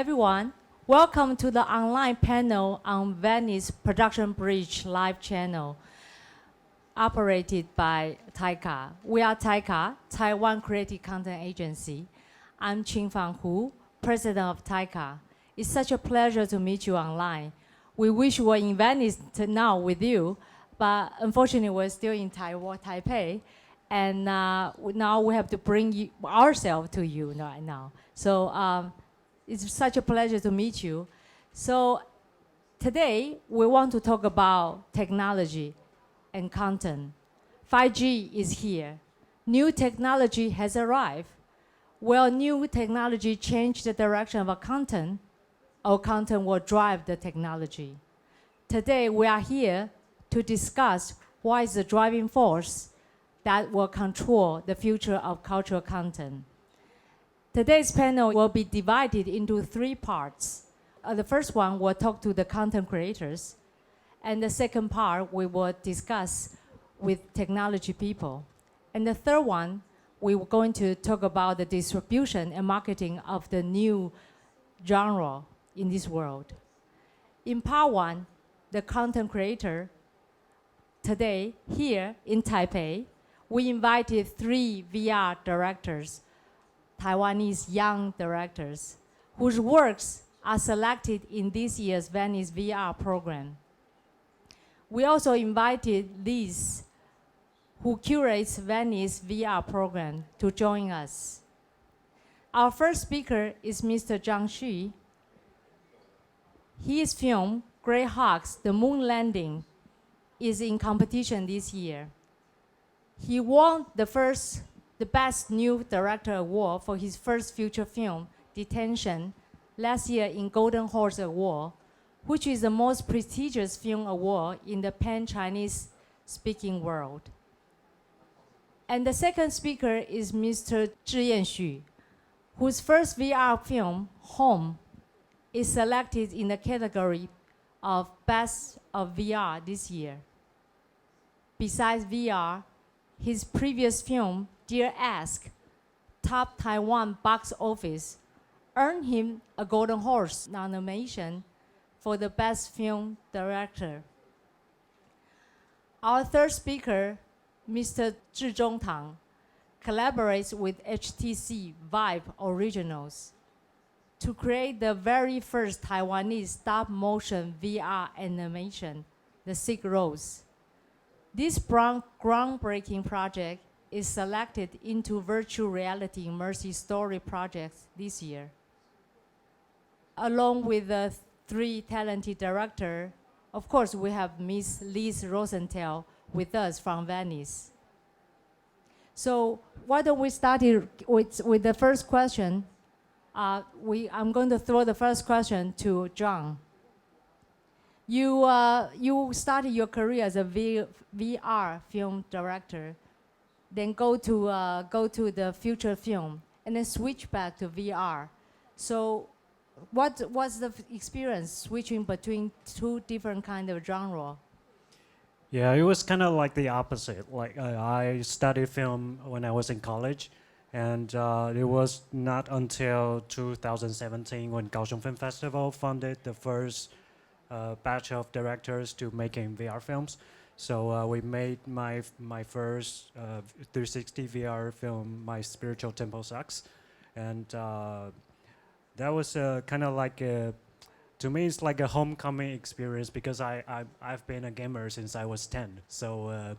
everyone. Welcome to the online panel on Venice Production Bridge live channel, operated by TAICCA. We are TAICCA, Taiwan Creative Content Agency. I'm Ching-Fang HU, president of TAICCA. It's such a pleasure to meet you online. We wish we were in Venice now with you, but unfortunately we're still in Taiwan, Taipei, and now we have to bring ourselves to you right now. So it's such a pleasure to meet you. So today we want to talk about technology and content. 5G is here. New technology has arrived. Will new technology change the direction of our content will drive the technology? Today we are here to discuss what is the driving force that will control the future of cultural content. Today's panel will be divided into 3 parts. The first one will talk to the content creators, and the second part we will discuss with technology people. And the third one, we were going to talk about the distribution and marketing of the new genre in this world. In part 1, the content creator, today here in Taipei, we invited 3 VR directors, Taiwanese young directors, whose works are selected in this year's Venice VR program. We also invited Liz, who curates Venice VR program, to join us. Our first speaker is Mr. Zhang Xu. His film, Grey Hoax, The Moon Landing, is in competition this year. He won the Best New Director Award for his first feature film, Detention, last year in Golden Horse Award, which is the most prestigious film award in the pan-Chinese speaking world. And the second speaker is Mr. Zhiyan Xu, whose first VR film, Home, is selected in the category of Best of VR this year. Besides VR, his previous film, Dear Ask, top Taiwan box office, earned him a Golden Horse nomination for the Best Film Director. Our third speaker, Mr. Zhi Zhongtang, collaborates with HTC Vive Originals to create the very first Taiwanese stop-motion VR animation, The Sick Rose. This groundbreaking project is selected into virtual reality immersive story projects this year. Along with the 3 talented directors, of course, we have Ms. Liz Rosenthal with us from Venice. So why don't we start with the first question? I'm going to throw the first question to John. You started your career as a VR film director, then go to the feature film, and then switch back to VR. So what was the experience switching between 2 different kind of genre? Yeah, it was kind of like the opposite. Like I studied film when I was in college, and it was not until 2017 when Kaohsiung Film Festival funded the first batch of directors to making VR films. So we made my first 360 VR film, My Spiritual Temple Sucks, and that was kind of like to me it's like a homecoming experience because I've been a gamer since I was 10. So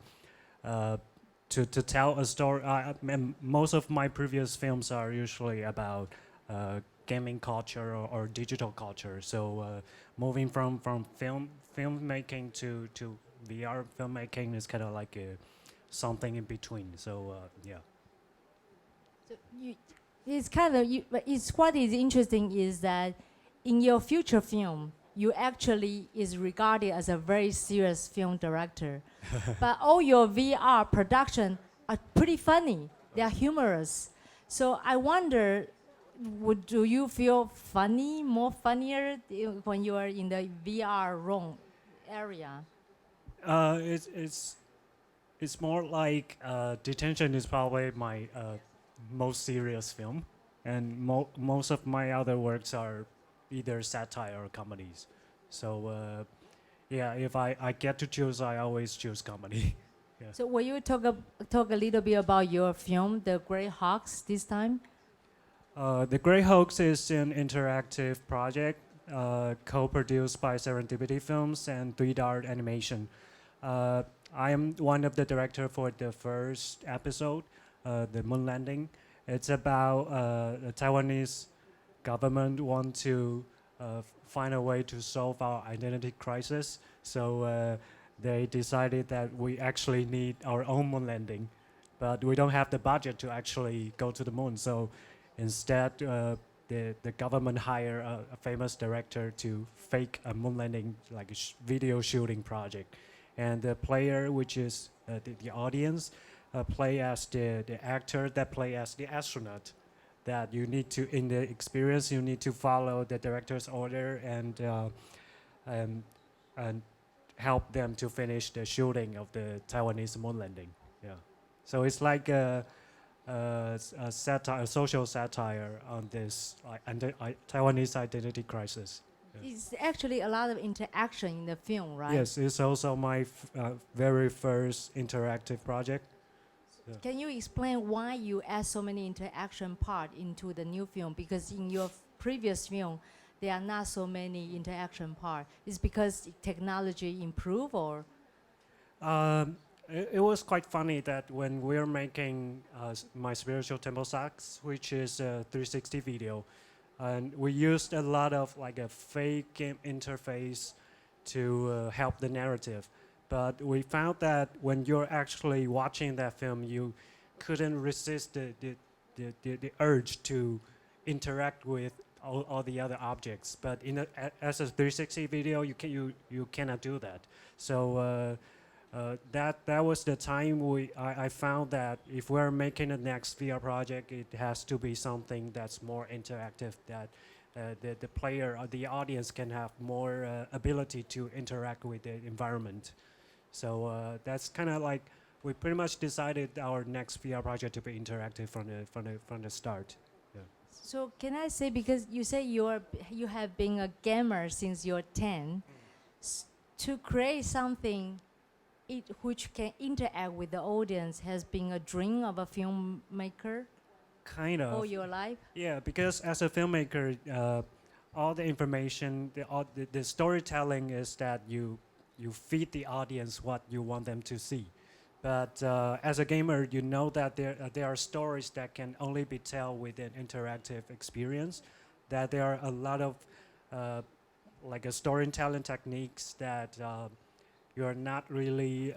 to tell a story, most of my previous films are usually about gaming culture or digital culture. So moving from filmmaking to VR filmmaking is kind of like something in between. So yeah. So it's what is interesting is that in your future film, you actually is regarded as a very serious film director, but all your VR production are pretty funny. They are humorous. So I wonder, do you feel more funnier when you are in the VR room area? It's more like Detention is probably my most serious film, and most of my other works are either satire or comedies. So yeah, if I get to choose, I always choose comedy. Yeah. So will you talk a little bit about your film, The Grey Hoax, this time? The Great Hoax is an interactive project co-produced by Serendipity Films and 3D Animation. I am one of the directors for the first episode, the moon landing. It's about the Taiwanese government want to find a way to solve our identity crisis. So they decided that we actually need our own moon landing, but we don't have the budget to actually go to the moon. So instead, the government hire a famous director to fake a moon landing, like a video shooting project. And the player, which is the audience, play as the actor that play as the astronaut. That you need to, in the experience, you need to follow the director's order and help them to finish the shooting of the Taiwanese moon landing. Yeah, so it's like a satire, a social satire on this Taiwanese identity crisis. Yeah. It's actually a lot of interaction in the film, right? Yes, it's also my very first interactive project. Yeah. Can you explain why you add so many interaction part into the new film? Because in your previous film, there are not so many interaction part. Is because technology improve or? It was quite funny that when we're making my spiritual temple sacks, which is a 360 video, and we used a lot of like a fake game interface to help the narrative. But we found that when you're actually watching that film, you couldn't resist the urge to interact with all the other objects. But as a 360 video, you cannot do that. So that was the time I found that if we're making a next VR project, it has to be something that's more interactive, that the player or the audience can have more ability to interact with the environment. So that's kind of like we pretty much decided our next VR project to be interactive from the start. Yeah. So can I say, because you say you have been a gamer since you're 10, to create something which can interact with the audience has been a dream of a filmmaker? Kind of. All your life? Yeah, because as a filmmaker, all the information, the storytelling is that you feed the audience what you want them to see. But as a gamer, you know that there are stories that can only be told with an interactive experience, that there are a lot of like a storytelling techniques that you're not really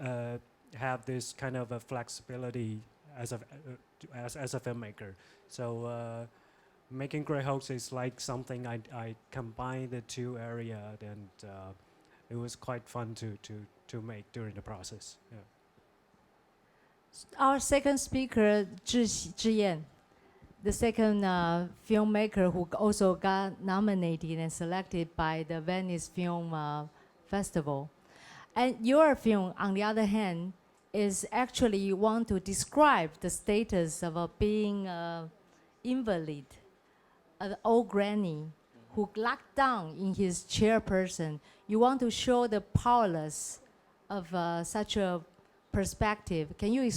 have this kind of a flexibility as a filmmaker. So making Grey Hoax is like something I combine the two areas, and it was quite fun to make during the process. Yeah. Our second speaker, Zhiyan, the second filmmaker who also got nominated and selected by the Venice Film Festival. And your film, on the other hand, is actually you want to describe the status of being an invalid, an old granny who locked down in his chairperson. You want to show the powerless of such a perspective. Can you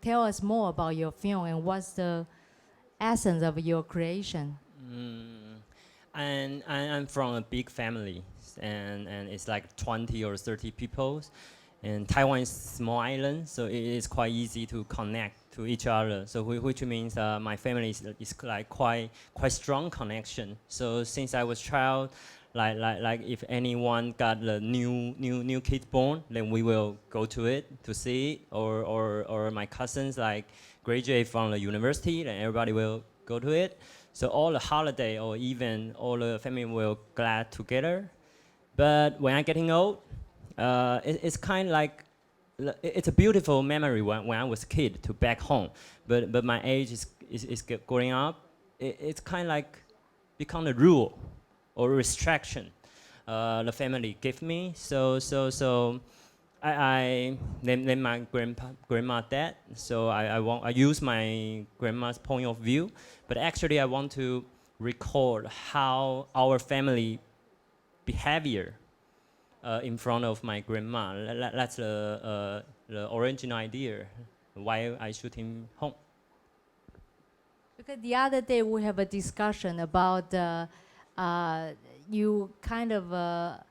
tell us more about your film and what's the essence of your creation? And I'm from a big family, and it's like 20 or 30 people. And Taiwan is a small island, so it is quite easy to connect to each other. So which means my family is like quite strong connection. So since I was child, like if anyone got a new kid born, then we will go to it to see it. Or my cousins like graduate from the university, then everybody will go to it. So all the holiday or even all the family will glad together. But when I'm getting old, it's kind of like, it's a beautiful memory when I was a kid to back home. But my age is growing up. It's kind of like become a rule or restriction the family give me. So I named my grandma that. So I use my grandma's point of view, but actually I want to record how our family behavior in front of my grandma. That's the original idea why I shooting home. Because the other day we have a discussion about you kind of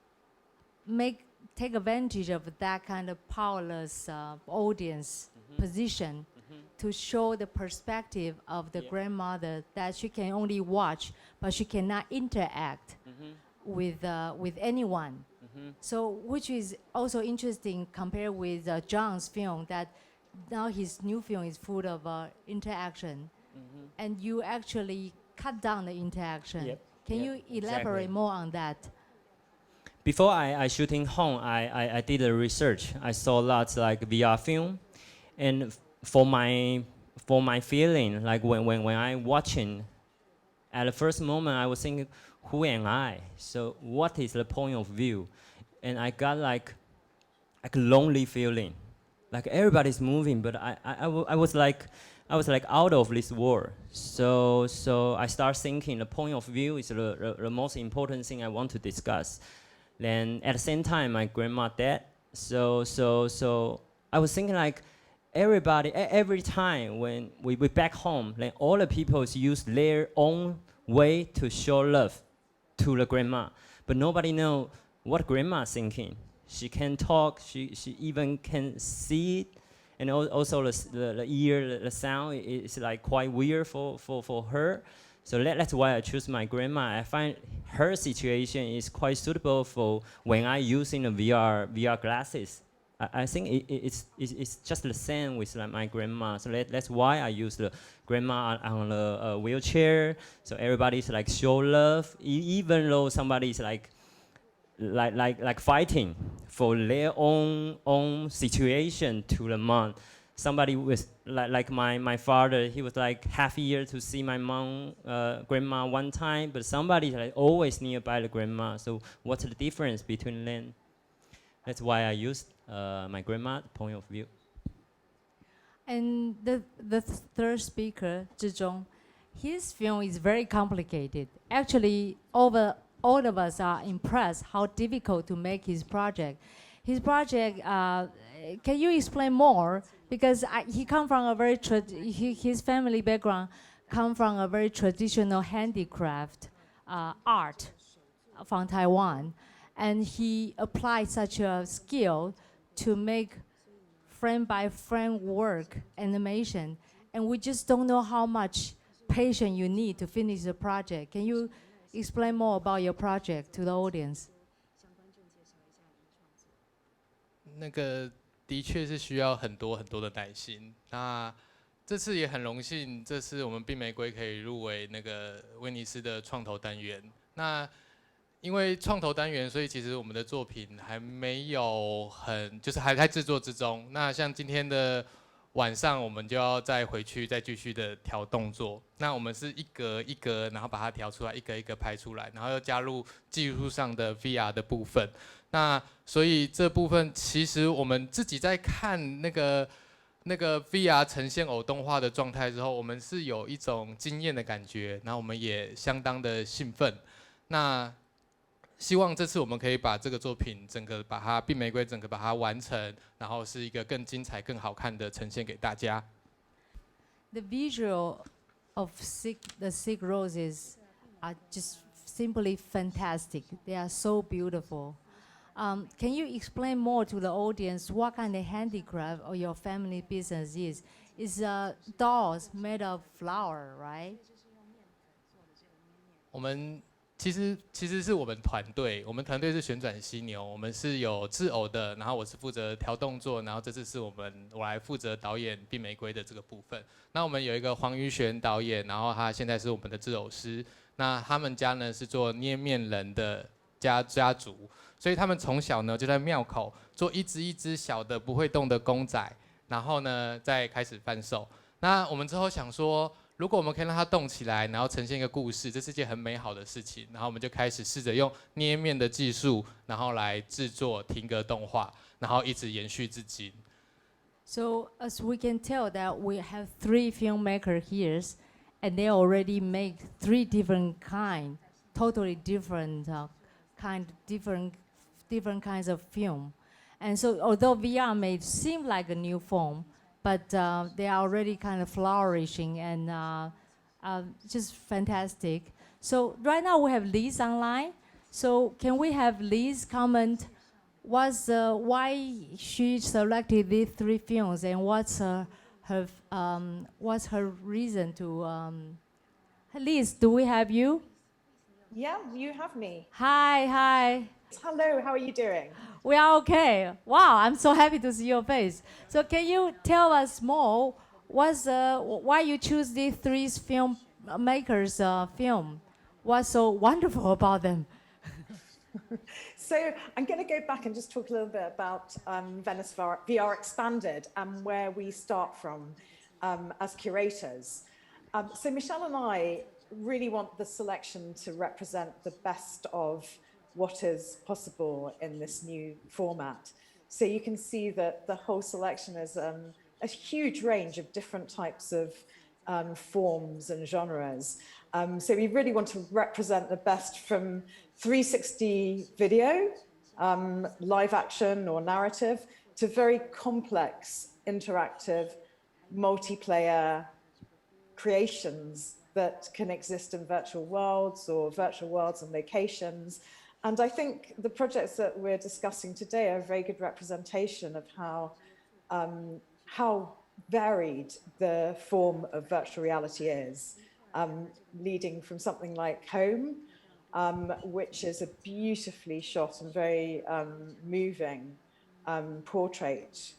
take advantage of that kind of powerless audience position to show the perspective of the grandmother that she can only watch, but she cannot interact with anyone. So, which is also interesting compared with John's film, that now his new film is full of interaction, and you actually cut down the interaction. Yep. Can you elaborate more on that? Before I shooting home, I did a research. I saw lots like VR film, and for my feeling, like when I watching, at the first moment I was thinking, who am I? So what is the point of view? And I got like a lonely feeling, like everybody's moving, but I was like out of this world. So I start thinking the point of view is the most important thing I want to discuss. Then at the same time, my grandma dead. So I was thinking like everybody, every time when we back home, like all the people use their own way to show love to the grandma, but nobody know what grandma's thinking. She can talk, she even can see it, and also the ear, the sound is like quite weird for her. So that's why I choose my grandma. I find her situation is quite suitable for when I using the VR glasses. I think it's just the same with like my grandma. So that's why I use the grandma on the wheelchair. So everybody's like show love, even though somebody's like fighting for their own situation to the mom. Somebody was like my father, he was like half a year to see my mom, grandma one time, but somebody's like always nearby the grandma. So what's the difference between them? That's why I used my grandma's point of view. And the third speaker, Zhizhong, his film is very complicated. Actually, all of us are impressed how difficult to make his project. His project, can you explain more? Because he come from a very his family background come from a very traditional handicraft art from Taiwan, and he applied such a skill to make frame by frame work animation, and we just don't know how much patience you need to finish the project. Can you explain more about your project to the audience? 那个的确是需要很多的耐心。那这次也很荣幸，这次我们冰玫瑰可以入围那个威尼斯的创投单元。那因为创投单元，所以其实我们的作品还没有就是还在制作之中。那像今天的晚上，我们就要再回去再继续的调动作。那我们是一格一格，然后把它调出来，一个一个拍出来，然后又加入技术上的 VR 的部分。那所以这部分其实我们自己在看那个 VR 呈现偶动画的状态之后，我们是有一种惊艳的感觉，然后我们也相当的兴奋。那希望这次我们可以把这个作品整个把它冰玫瑰整个把它完成，然后是一个更精彩、更好看的呈现给大家。The visual of the sick roses are just simply fantastic. They are so beautiful. Can you explain more to the audience what kind of handicraft or your family business is? It's dolls made of flower, right? 我们其实是我们团队是旋转犀牛，我们是有制偶的，然后我是负责调动作，然后这次是我来负责导演冰玫瑰的这个部分。那我们有一个黄瑜璇导演，然后他现在是我们的制偶师。那他们家呢是做捏面人的家族，所以他们从小呢就在庙口做一只小的不会动的公仔，然后呢再开始贩售。那我们之后想说，如果我们可以让它动起来，然后呈现一个故事，这是件很美好的事情。然后我们就开始试着用捏面的技术，然后来制作停格动画，然后一直延续至今。So as we can tell that we have 3 filmmakers here, and they already make 3 different kind, totally different different kinds of film. And so although VR may seem like a new form, but they are already kind of flourishing and just fantastic. So right now we have Liz online. So can we have Liz comment why she selected these 3 films and what's her reason to, Liz, do we have you? Yeah, you have me. Hi. Hello, how are you doing? We are okay. Wow, I'm so happy to see your face. So can you tell us more why you choose these 3 filmmakers' film? What's so wonderful about them? So I'm going to go back and just talk a little bit about Venice VR Expanded and where we start from as curators. So Michelle and I really want the selection to represent the best of what is possible in this new format. So you can see that the whole selection is a huge range of different types of forms and genres. So we really want to represent the best from 360 video, live action or narrative, to very complex, interactive, multiplayer creations that can exist in virtual worlds or virtual worlds and locations. And I think the projects that we're discussing today are a very good representation of how varied the form of virtual reality is, leading from something like Home, which is a beautifully shot and very moving portrait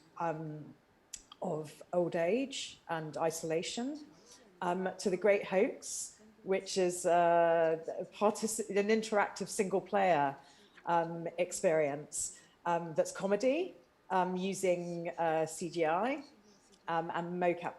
of old age and isolation, to the Great Hoax, which is an interactive single-player experience that's comedy using CGI and mocap,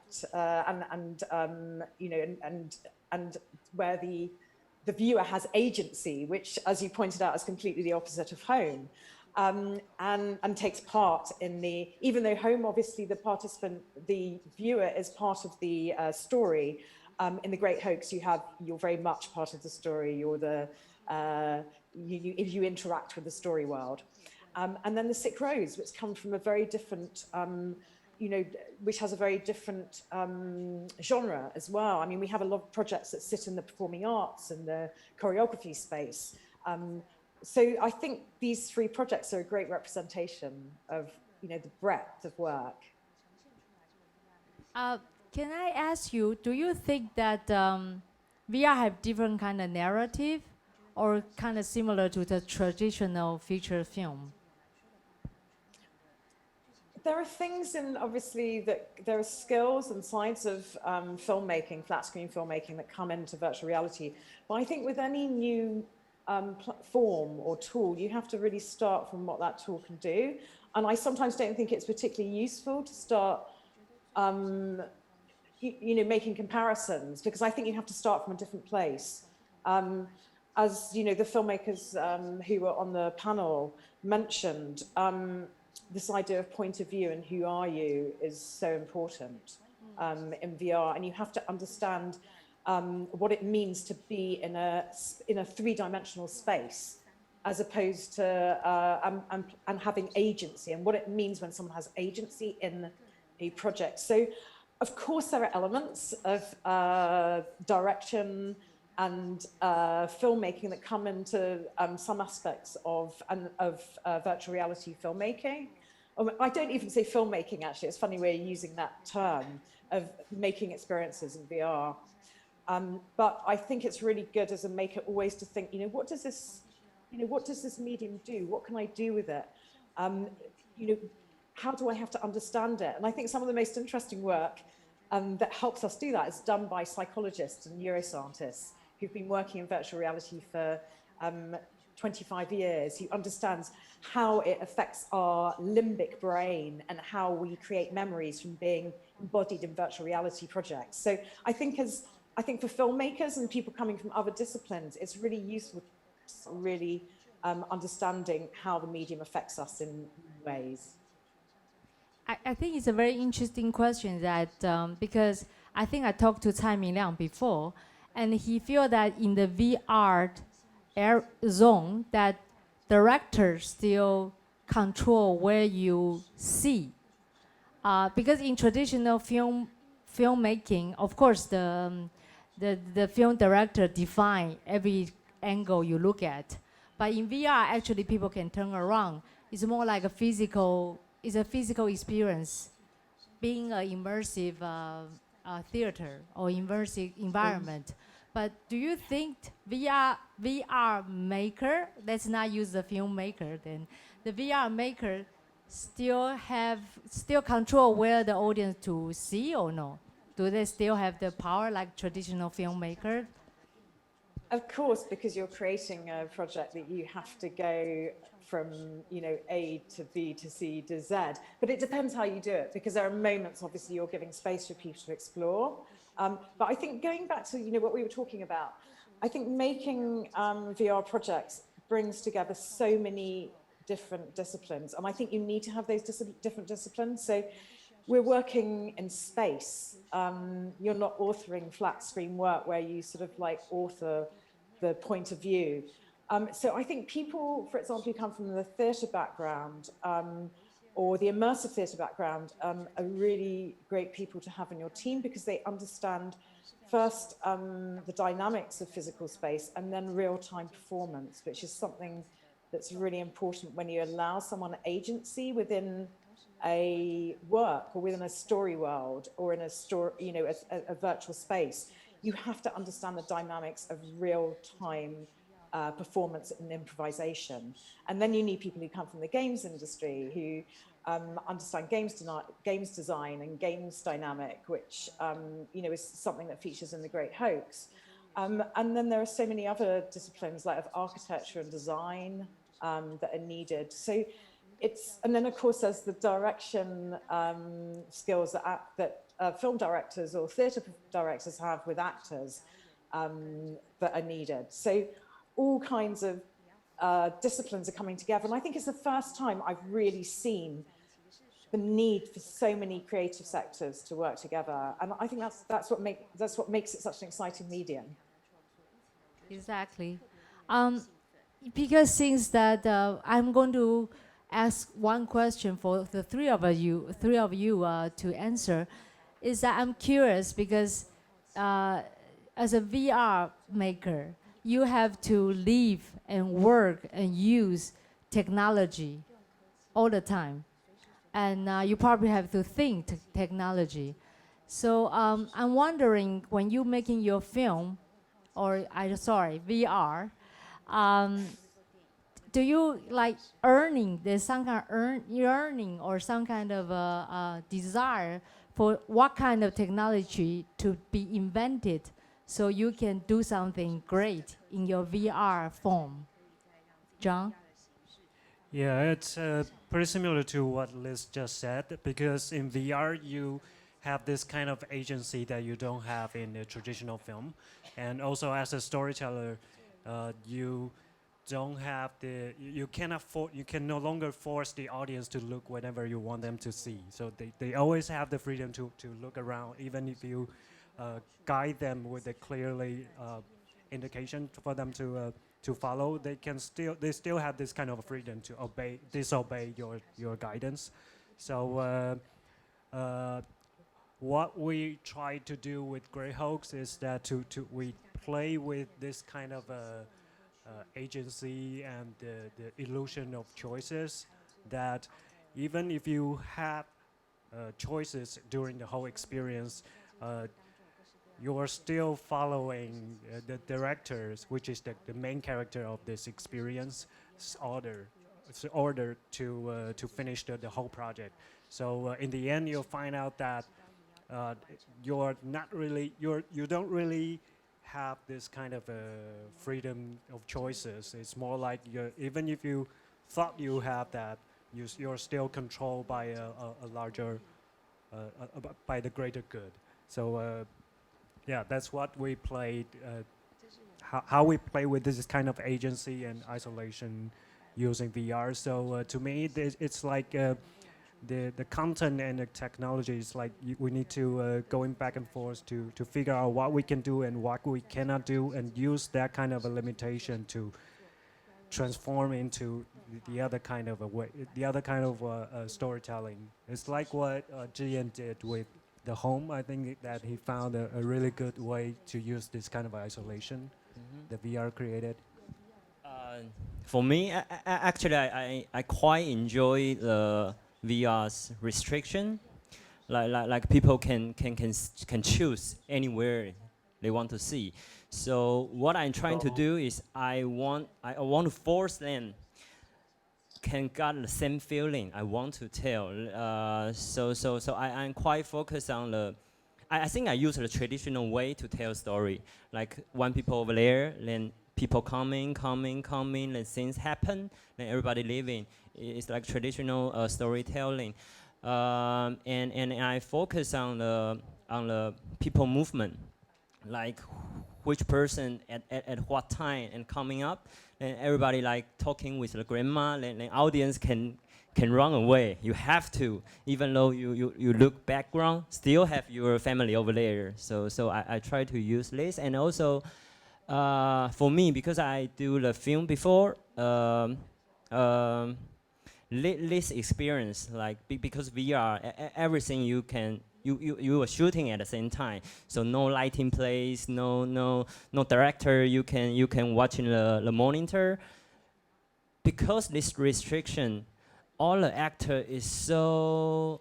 and where the viewer has agency, which, as you pointed out, is completely the opposite of Home, and takes part in even though Home, obviously, the viewer is part of the story. In the Great Hoax, you're very much part of the story. You're you interact with the story world, and then the Sick Rose, which come from a very different, which has a very different genre as well. I mean, we have a lot of projects that sit in the performing arts and the choreography space. So I think these 3 projects are a great representation of the breadth of work. Can I ask you, do you think that VR have different kind of narrative or kind of similar to the traditional feature film? There are things obviously, that there are skills and sides of filmmaking, flat screen filmmaking, that come into virtual reality. But I think with any new form or tool, you have to really start from what that tool can do. And I sometimes don't think it's particularly useful to start making comparisons, because I think you have to start from a different place. As the filmmakers who were on the panel mentioned, this idea of point of view and who are you is so important in VR, and you have to understand what it means to be in a 3-dimensional space, as opposed to and having agency, and what it means when someone has agency in a project. So, of course, there are elements of direction and filmmaking that come into some aspects of virtual reality filmmaking. I don't even say filmmaking, actually. It's funny we're using that term of making experiences in VR. But I think it's really good as a maker always to think, what does this medium do? What can I do with it? How do I have to understand it? And I think some of the most interesting work that helps us do that is done by psychologists and neuroscientists who've been working in virtual reality for 25 years, who understands how it affects our limbic brain and how we create memories from being embodied in virtual reality projects. So I think for filmmakers and people coming from other disciplines, it's really useful, really understanding how the medium affects us in ways. I think it's a very interesting question that because I think I talked to Cai Mingliang before, and he feel that in the VR zone that directors still control where you see. Because in traditional filmmaking, of course, the film director define every angle you look at. But in VR, actually, people can turn around. It's more like a physical experience, being an immersive theater or immersive environment. But do you think VR maker, let's not use the filmmaker then, the VR maker still control where the audience to see or no? Do they still have the power like traditional filmmaker? Of course, because you're creating a project that you have to go from, A to B to C to Z. But it depends how you do it, because there are moments, obviously, you're giving space for people to explore. But I think going back to, what we were talking about, I think making VR projects brings together so many different disciplines. And I think you need to have those different disciplines. So we're working in space. You're not authoring flat screen work where you sort of like author the point of view. So I think people, for example, who come from the theatre background or the immersive theatre background are really great people to have in your team, because they understand first the dynamics of physical space and then real-time performance, which is something that's really important when you allow someone agency within a work or within a story world or in a story, a virtual space. You have to understand the dynamics of real-time performance and improvisation. And then you need people who come from the games industry who understand games design and games dynamic, which is something that features in the Great Hoax. And then there are so many other disciplines like of architecture and design that are needed. So and then of course there's the direction skills that film directors or theatre directors have with actors that are needed. So all kinds of disciplines are coming together. And I think it's the first time I've really seen the need for so many creative sectors to work together. And I think that's what makes it such an exciting medium. Exactly. Because since that I'm going to ask one question for the three of you to answer, is that I'm curious because as a VR maker, you have to live and work and use technology all the time. And you probably have to think technology. So I'm wondering, when you're making your film, VR, do you like there's some kind of yearning or some kind of desire for what kind of technology to be invented so you can do something great in your VR form? John? Yeah, it's pretty similar to what Liz just said, because in VR you have this kind of agency that you don't have in the traditional film. And also as a storyteller, you don't have you can no longer force the audience to look whenever you want them to see. So they always have the freedom to look around, even if you guide them with a clearly indication for them to follow. They still have this kind of freedom to disobey your guidance. So what we try to do with Grey Hoax is that we play with this kind of agency and the illusion of choices, that even if you have choices during the whole experience, you're still following the directors, which is the main character of this experience, order to finish the whole project. So in the end, you'll find out that you don't really have this kind of freedom of choices. It's more like even if you thought you have that, you're still controlled by a larger, by the greater good. So yeah, that's what we played, how we play with this kind of agency and isolation using VR. So to me, it's like the content and the technology is like we need to going back and forth to figure out what we can do and what we cannot do, and use that kind of a limitation to transform into the other kind of a way, the other kind of storytelling. It's like what Zhiyan did with the home. I think that he found a really good way to use this kind of isolation the VR created. For me, actually, I quite enjoy the VR's restriction. Like people can choose anywhere they want to see. So what I'm trying to do is I want to force them can get the same feeling I want to tell. So I'm quite focused on the. I think I use the traditional way to tell story. Like when people over there, then people coming, then things happen, then everybody leaving. It's like traditional storytelling, and I focus on the people movement, like which person at what time and coming up, and everybody like talking with the grandma, and the audience can run away. You have to, even though you look background, still have your family over there. So I try to use this, and also for me, because I do the film before, this experience, like because VR, everything you are shooting at the same time, so no lighting place, no director you can watch in the monitor. Because this restriction, all the actor is so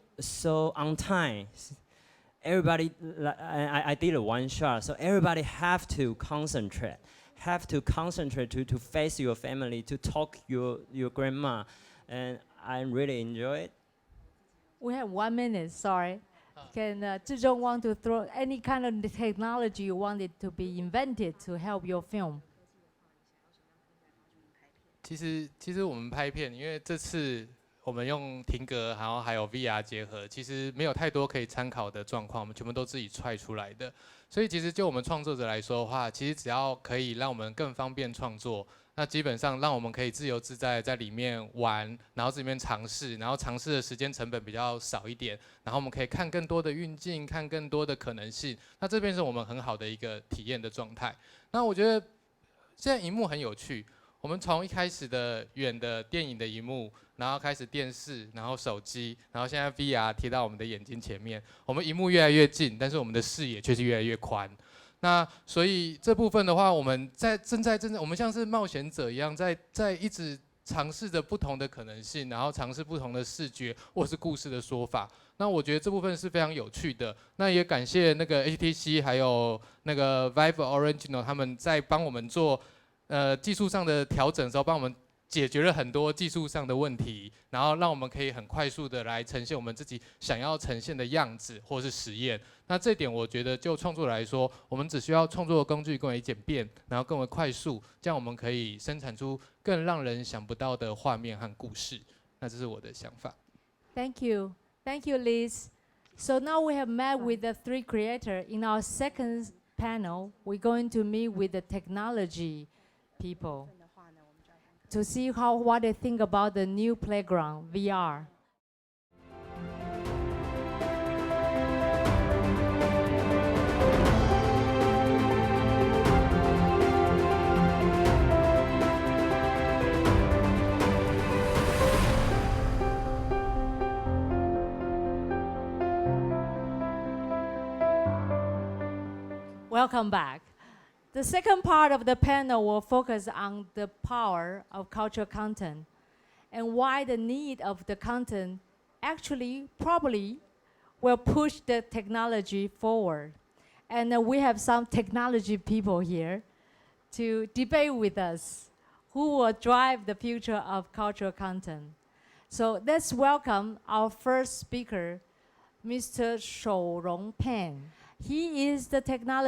on time. Everybody, I did a one shot, so everybody have to concentrate to face your family, to talk your grandma, and I really enjoy it. We have 1 minute, sorry. Can Zhizhong want to throw any kind of technology you wanted to be invented to help your film? 其实我们拍片，因为这次我们用停格，然后还有 VR 结合，其实没有太多可以参考的状况，我们全部都自己踹出来的。所以其实就我们创作者来说的话，其实只要可以让我们更方便创作，那基本上让我们可以自由自在在里面玩，然后在里面尝试，然后尝试的时间成本比较少一点，然后我们可以看更多的运镜，看更多的可能性。那这边是我们很好的一个体验的状态。那我觉得现在荧幕很有趣。 我们从一开始的远的电影的荧幕，然后开始电视，然后手机，然后现在 VR 贴到我们的眼睛前面，我们荧幕越来越近，但是我们的视野却是越来越宽。那所以这部分的话，我们正在，我们像是冒险者一样，在一直尝试着不同的可能性，然后尝试不同的视觉或是故事的说法。那我觉得这部分是非常有趣的。那也感谢那个 HTC 还有那个 Vive Original 他们在帮我们做。 技术上的调整的时候，帮我们解决了很多技术上的问题，然后让我们可以很快速的来呈现我们自己想要呈现的样子或是实验。那这点我觉得就创作来说，我们只需要创作的工具更为简便，然后更为快速，这样我们可以生产出更让人想不到的画面和故事。那这是我的想法。Thank you, Liz. So now we have met with the three creators. In our second panel, we're going to meet with the technology people to see what they think about the new playground, VR. Welcome back. The second part of the panel will focus on the power of cultural content and why the need of the content actually probably will push the technology forward. And we have some technology people here to debate with us who will drive the future of cultural content. So let's welcome our first speaker, Mr. Shourong Pan. He is the technical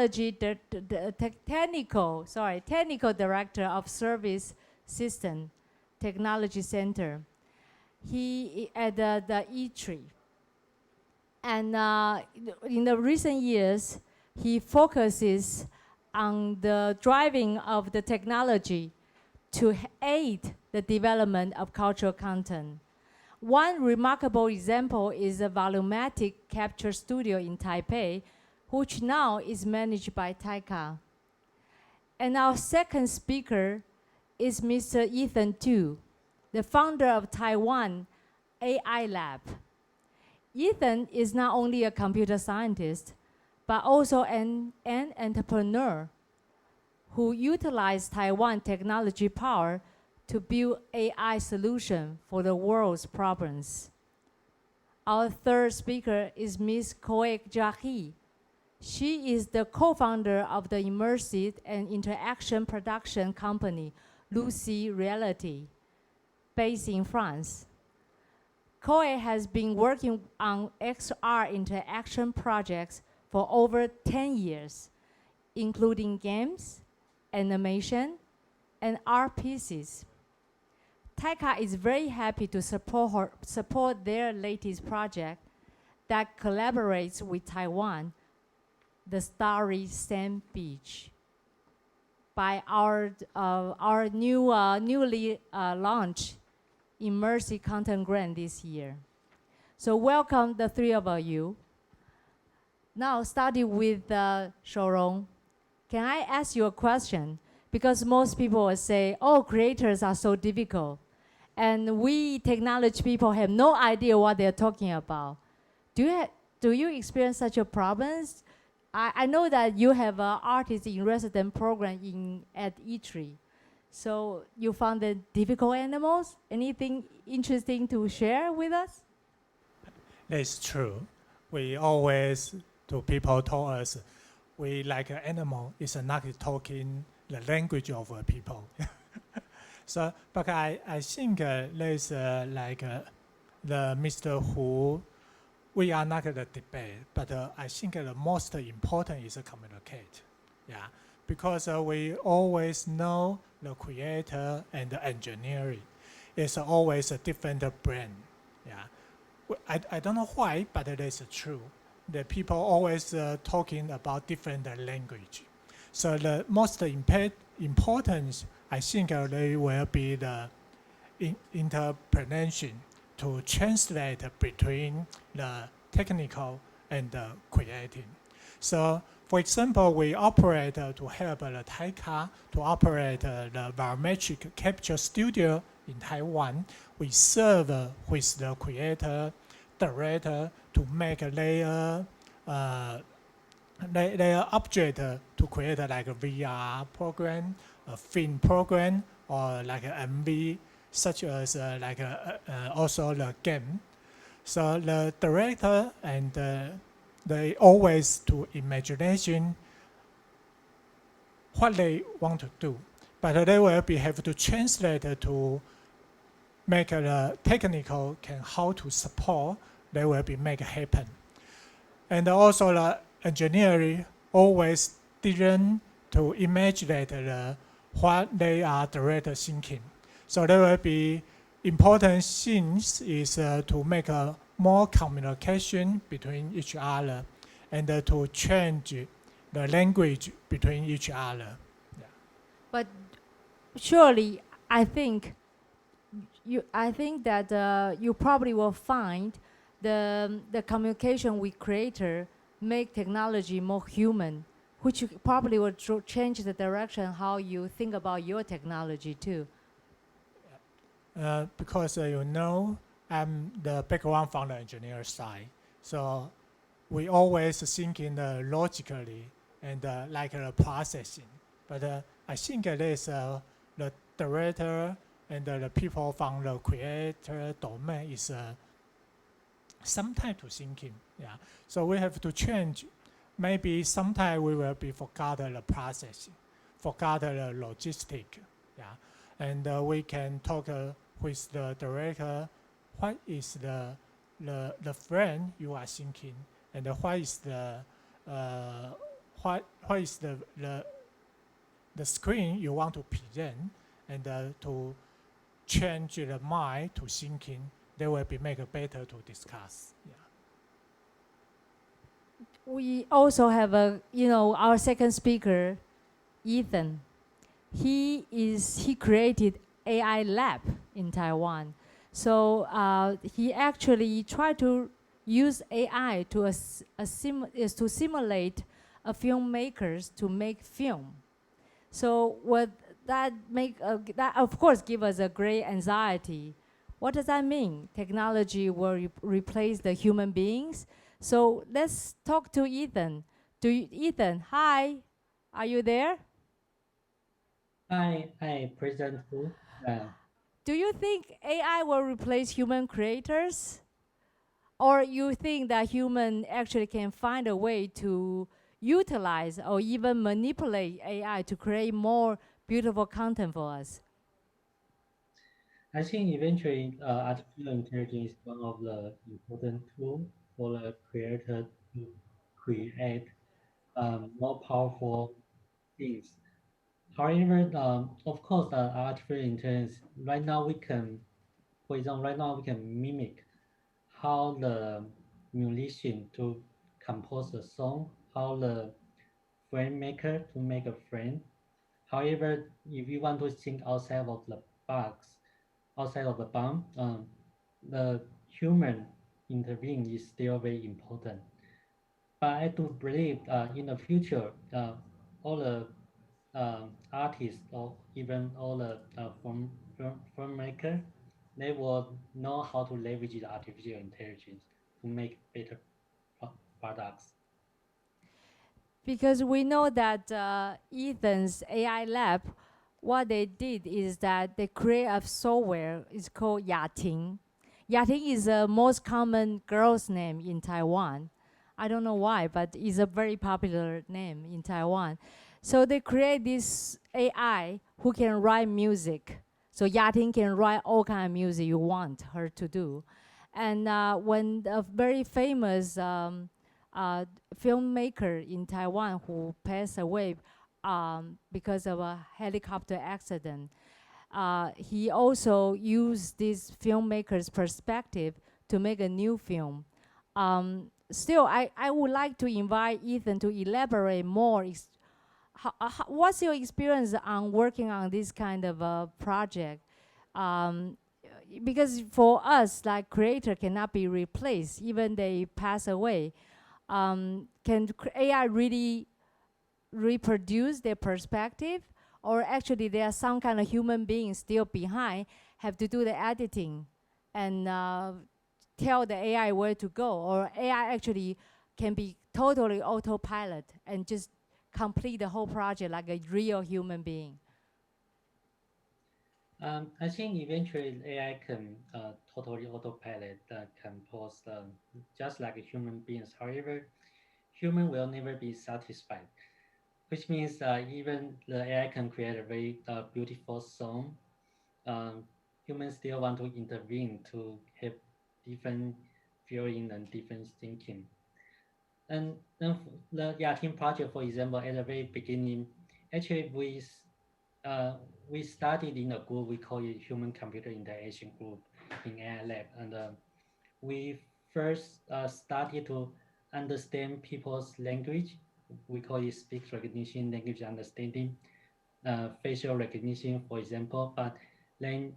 director of Service System Technology Center. He at the E3. And in the recent years, he focuses on the driving of the technology to aid the development of cultural content. One remarkable example is the volumetric capture studio in Taipei, which now is managed by TAICCA. And our second speaker is Mr. Ethan Tu, the founder of Taiwan AI Lab. Ethan is not only a computer scientist, but also an entrepreneur who utilized Taiwan technology power to build AI solution for the world's problems. Our third speaker is Ms. Koe Jahi. She is the co-founder of the immersive and interaction production company, Lucy Reality, based in France. Koe has been working on XR interaction projects for over 10 years, including games, animation, and art pieces. TAICCA is very happy to support their latest project that collaborates with Taiwan, the Starry Sand Beach, by our newly launched immersive content grant this year. So welcome the three of you. Now starting with Shourong, can I ask you a question? Because most people will say, oh, creators are so difficult. And we technology people have no idea what they're talking about. Do you experience such a problems? I know that you have an artist in resident program at E3. So you found the difficult animals? Anything interesting to share with us? That's true. We always, to people told us, we like an animal is not talking the language of people. So, but I think there's like the Mr. Hu, we are not going to debate, but I think the most important is communicate. Yeah, because we always know the creator and the engineering. It's always a different brand. Yeah, I don't know why, but it is true. The people always talking about different language. So the most important, I think, they will be the interpretation to translate between the technical and the creating. So, for example, we operate to help the TAICCA to operate the volumetric capture studio in Taiwan. We serve with the creator, director to make their object to create like a VR program, a film program, or like an MV, such as also the game. So the director and they always to imagination what they want to do, but they will have to translate to make the technical can how to support. They will be make happen, and also the engineering always didn't to imagine what they are directly thinking. So there will be important things is to make a more communication between each other and to change the language between each other. Yeah. But surely, I think that you probably will find the communication with creator make technology more human, which probably will change the direction how you think about your technology too. Because I'm the background from the engineer side, so we always thinking logically and like processing. But I think there's the director and the people from the creator domain is sometimes to thinking. Yeah, so we have to change. Maybe sometimes we will be forgot the processing, forgot the logistic. Yeah, and we can talk with the director. What is the frame you are thinking, and what is the screen you want to present, and to change the mind to thinking, they will be make better to discuss. Yeah. We also have our second speaker, Ethan. He created AI Lab in Taiwan. So he actually tried to use AI to simulate a filmmakers to make film. So what that that of course give us a great anxiety. What does that mean? Technology will replace the human beings. So let's talk to Ethan. Ethan, hi, are you there? Hi, President Hu. Do you think AI will replace human creators? Or you think that human actually can find a way to utilize or even manipulate AI to create more beautiful content for us? I think eventually artificial intelligence is one of the important tools for the creator to create more powerful things. However, of course, artificial intelligence, right now we can, for example, right now we can mimic how the musician to compose a song, how the frame maker to make a frame. However, if you want to think outside of the box, outside of the bound, the human intervene is still very important. But I do believe in the future, all the artists or even all the filmmakers, they will know how to leverage the artificial intelligence to make better products. Because we know that Ethan's AI lab, what they did is that they create a software. It's called Yating. Yating is the most common girl's name in Taiwan. I don't know why, but it's a very popular name in Taiwan. So they create this AI who can write music. So Yating can write all kind of music you want her to do. And when a very famous filmmaker in Taiwan who passed away because of a helicopter accident, he also used this filmmaker's perspective to make a new film. Still, I would like to invite Ethan to elaborate more. What's your experience on working on this kind of a project? Because for us, like creator cannot be replaced, even they pass away. Can AI really reproduce their perspective? Or actually there are some kind of human beings still behind, have to do the editing and tell the AI where to go? Or AI actually can be totally autopilot and just complete the whole project like a real human being? I think eventually AI can totally autopilot compose just like human beings. However, human will never be satisfied, which means even the AI can create a very beautiful song. Humans still want to intervene to have different feeling and different thinking. And then the Yatin project, for example, at the very beginning, actually we started in a group, we call it Human-Computer Interaction Group in AI Lab. And we first started to understand people's language. We call it speech recognition, language understanding, facial recognition, for example. But then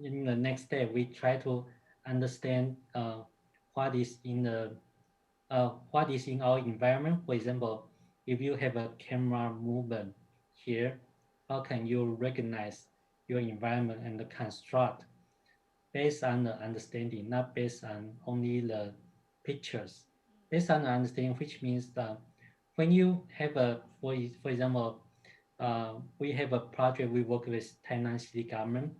in the next step, we try to understand what is in our environment. For example, if you have a camera movement here, how can you recognize your environment and construct based on the understanding, not based on only the pictures, based on the understanding, which means that when you have for example, we have a project we work with Tainan city government.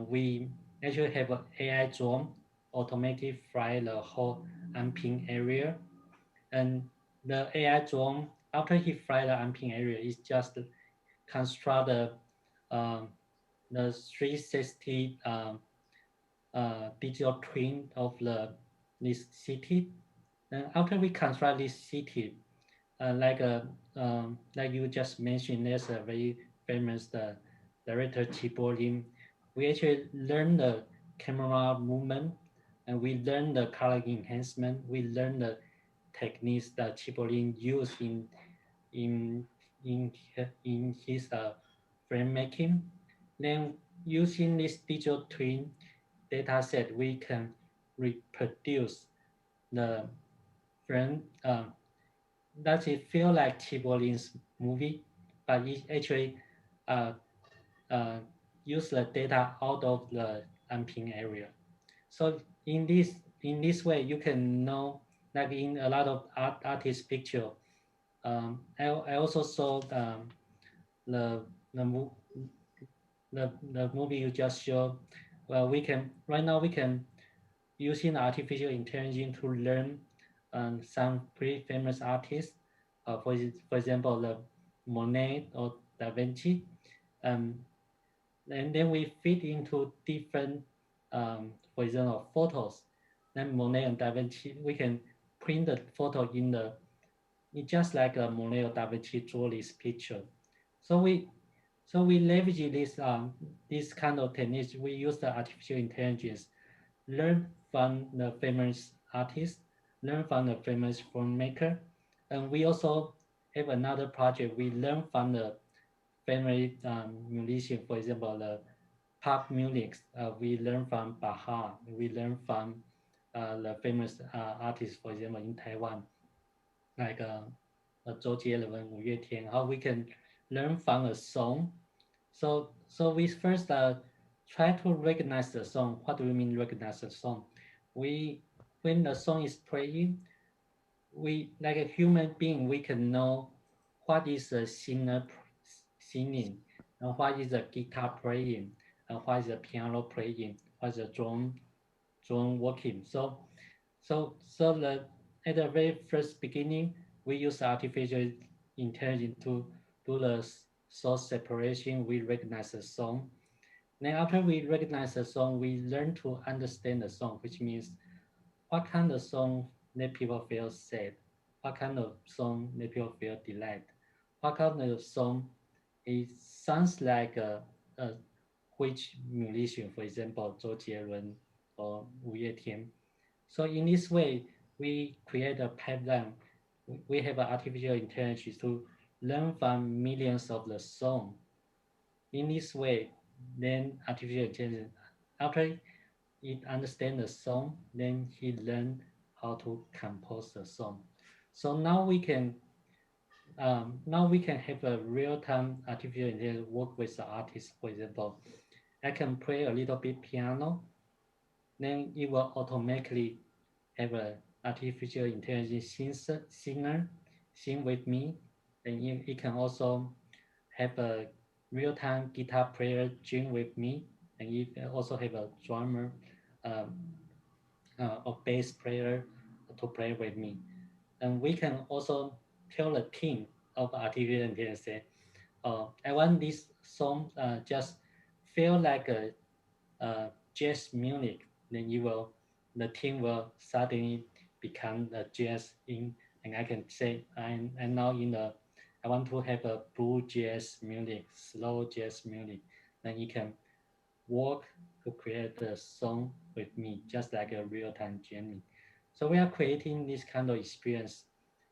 We actually have an AI drone automatically fly the whole Anping area. And the AI drone, after he fly the Anping area, is just construct the 360 digital twin of this city. And after we construct this city, like you just mentioned, there's a very famous director Chibolin. We actually learn the camera movement, and we learn the color enhancement. We learn the techniques that Chibolin used in his frame making. Then using this digital twin, data set, we can reproduce the frame. Does it feel like Chibolin's movie? But it actually use the data out of the unpin area. So in this way, you can know, like in a lot of artist picture. I also saw the movie you just showed. Well, right now we can using artificial intelligence to learn some pretty famous artists. For example, the Monet or Da Vinci. And then we fit into different, for example, photos. Then Monet and Da Vinci, we can print the photo it's just like a Monet or Da Vinci draw this picture. So we leverage this kind of techniques. We use the artificial intelligence, learn from the famous artists, learn from the famous filmmaker, and we also have another project. We learn from the famous musician, for example, the pop music. We learn from Baha. We learn from the famous artists, for example, in Taiwan, like Zhou Jiewen, Wu Yuetian. How we can learn from a song. So we first try to recognize the song. What do we mean recognize the song? When the song is playing, we, like a human being, we can know what is the singer singing, and what is the guitar playing, and what is the piano playing, what is the drum working. So at the very first beginning, we use artificial intelligence to do the source separation. We recognize the song. Then after we recognize the song, we learn to understand the song, which means what kind of song that people feel sad, what kind of song that people feel delight, what kind of song it sounds like which musician, for example, Zhou Jiewen or Wu Yuetian. So in this way, we create a pipeline. We have an artificial intelligence to learn from millions of the songs. In this way, then artificial intelligence, after it understands the song, then he learn how to compose the song. So now we can have a real-time artificial intelligence work with the artist. For example, I can play a little bit piano, then it will automatically have an artificial intelligence singer sing with me, and it can also have a real-time guitar player jam with me, and it also have a drummer or bass player to play with me. And we can also tell the team of artificial intelligence, I want this song just feel like a jazz music. Then the team will suddenly become a jazz and I can say I'm now I want to have a blue jazz music, slow jazz music. Then you can work to create a song with me, just like a real-time jamming. So we are creating this kind of experience.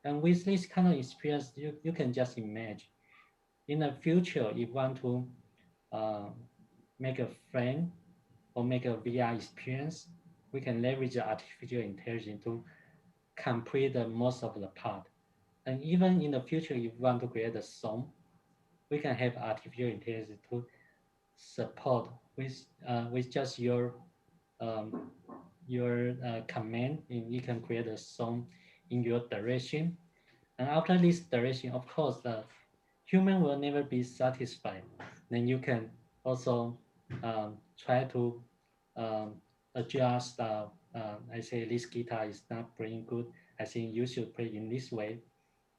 And with this kind of experience, you can just imagine. In the future, if you want to make a friend or make a VR experience, we can leverage the artificial intelligence to complete most of the part. And even in the future, if you want to create a song, we can have artificial intelligence to support with just your command, and you can create a song in your direction. And after this direction, of course, the human will never be satisfied. Then you can also try to adjust. I say this guitar is not playing good. I think you should play in this way.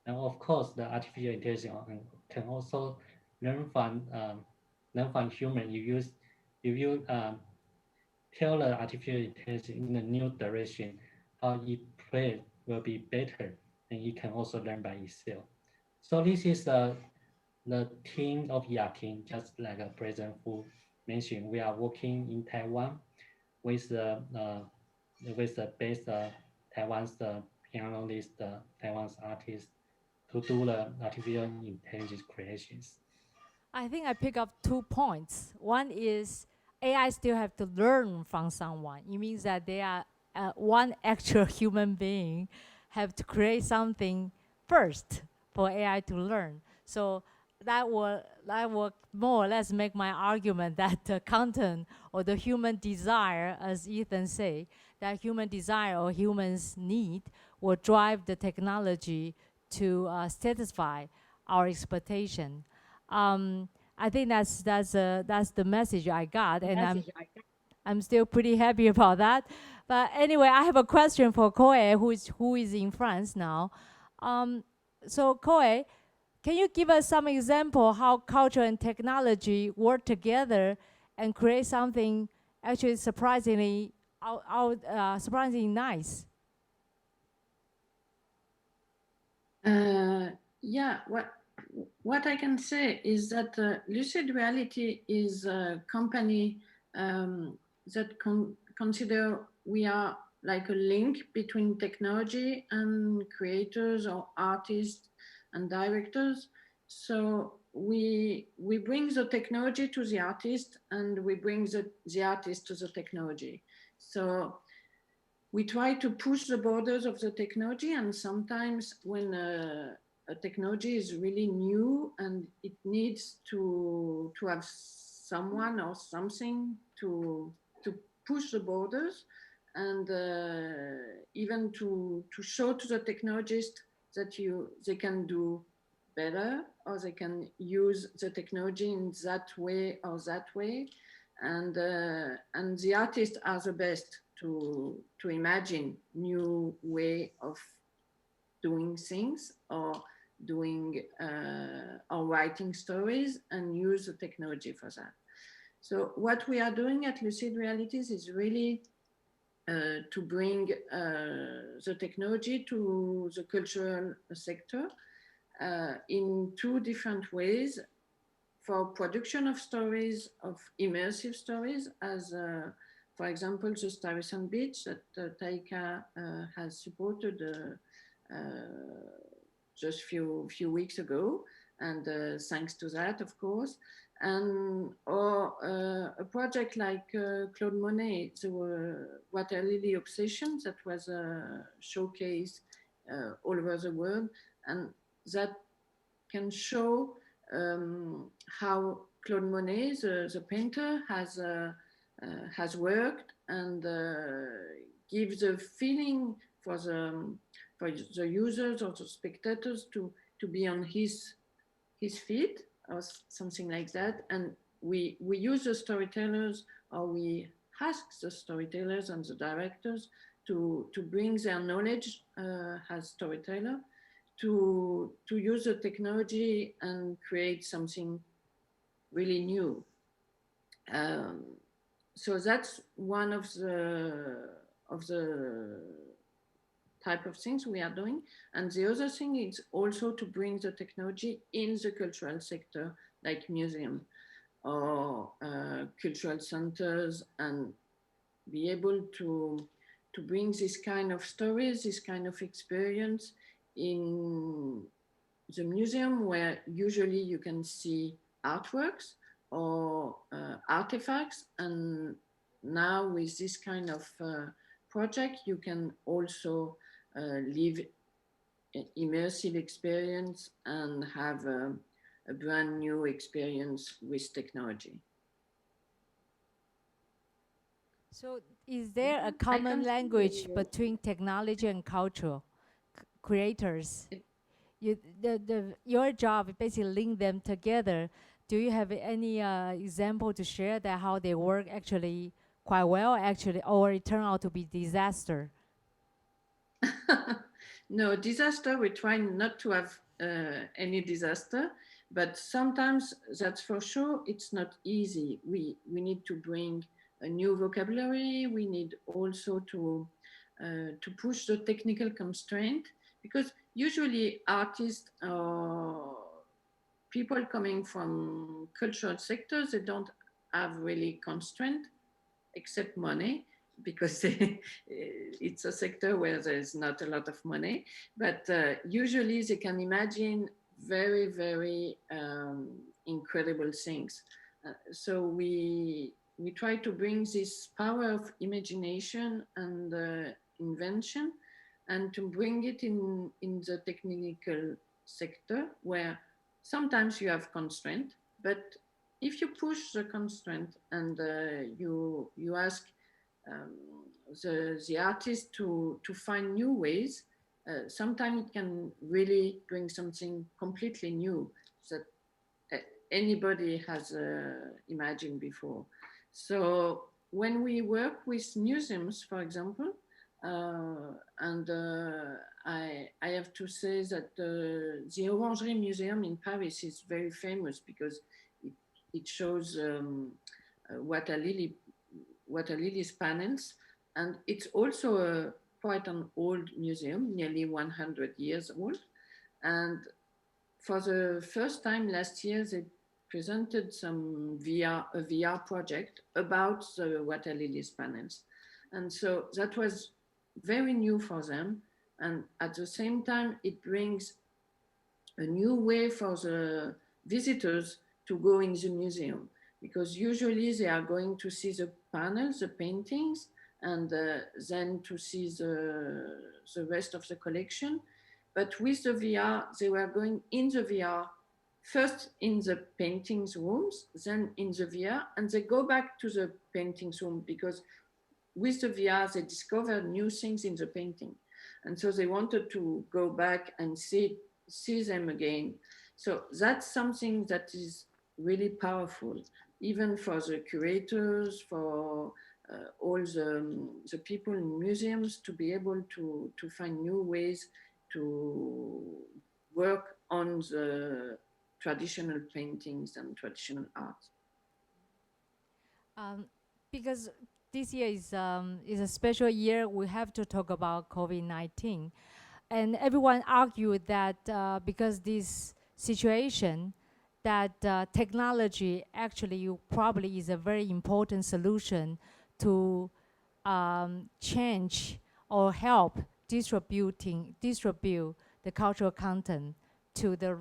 And of course, the artificial intelligence can also learn from human. If you tell the artificial intelligence in a new direction, how it plays will be better, and it can also learn by itself. So this is the team of Yakin, just like a President Hu mentioned. We are working in Taiwan with the best Taiwan's pianist, Taiwan's artists, to do the artificial intelligence creations. I think I pick up 2 points. One is AI still have to learn from someone. It means that they are one actual human being have to create something first for AI to learn. So that will more or less make my argument that the content or the human desire, as Ethan say, that human desire or humans' need will drive the technology to satisfy our expectation. I think that's the message I got, and I'm still pretty happy about that. But anyway, I have a question for Koe, who is in France now. So Koe, can you give us some example how culture and technology work together and create something actually surprisingly surprisingly nice? Yeah, what I can say is that Lucid Reality is a company that consider we are like a link between technology and creators or artists and directors. So we bring the technology to the artist, and we bring the artist to the technology. So we try to push the borders of the technology, and sometimes when a technology is really new and it needs to have someone or something to push the borders, and even to show to the technologist that they can do better, or they can use the technology in that way or that way, and the artists are the best to imagine new way of doing things or doing or writing stories and use the technology for that. So what we are doing at Lucid Realities is really to bring the technology to the cultural sector in two different ways. For production of stories, of immersive stories, as for example, the Taiwan Bridge that TAICCA has supported just few weeks ago, and thanks to that, of course. And or a project like Claude Monet, the Water Lily Obsession, that was showcased all over the world, and that can show how Claude Monet, the painter, has worked, and gives a feeling for the users or the spectators to be on his feet or something like that. And we use the storytellers, or we ask the storytellers and the directors to bring their knowledge as storyteller to use the technology and create something really new. So that's one of the type of things we are doing. And the other thing is also to bring the technology in the cultural sector, like museum or cultural centers, and be able to bring this kind of stories, this kind of experience in the museum, where usually you can see artworks or artifacts. And now with this kind of project, you can also live an immersive experience and have a brand new experience with technology. So is there a common language between technology and culture creators? Your job basically link them together. Do you have any example to share that how they work actually quite well, actually, or it turned out to be disaster? No, disaster, we try not to have any disaster, but sometimes, that's for sure, it's not easy. We need to bring a new vocabulary. We need also to push the technical constraint, because usually artists or people coming from cultural sectors, they don't have really constraint except money, because it's a sector where there's not a lot of money, but usually they can imagine very, very incredible things. So we we try to bring this power of imagination and invention, and to bring it in the technical sector, where sometimes you have constraint, but if you push the constraint and you ask the artist to find new ways, sometimes it can really bring something completely new that anybody has imagined before. So when we work with museums, for example, and I have to say that the Orangerie Museum in Paris is very famous because it shows water lilies panels, and it's also quite an old museum, nearly 100 years old. And for the first time last year, they presented a VR project about the water lilies panels. And so that was very new for them. And at the same time, it brings a new way for the visitors to go in the museum, because usually they are going to see the panels, the paintings, and then to see the rest of the collection. But with the VR, they were going in the VR, first in the paintings rooms, then in the VR, and they go back to the paintings room because with the VR, they discovered new things in the painting. And so they wanted to go back and see them again. So that's something that is really powerful, even for the curators, for all the people in museums, to be able to find new ways to work on the traditional paintings and traditional art. Because this year is a special year, we have to talk about COVID-19. And everyone argued that because this situation, that technology actually probably is a very important solution to change or help distribute the cultural content to the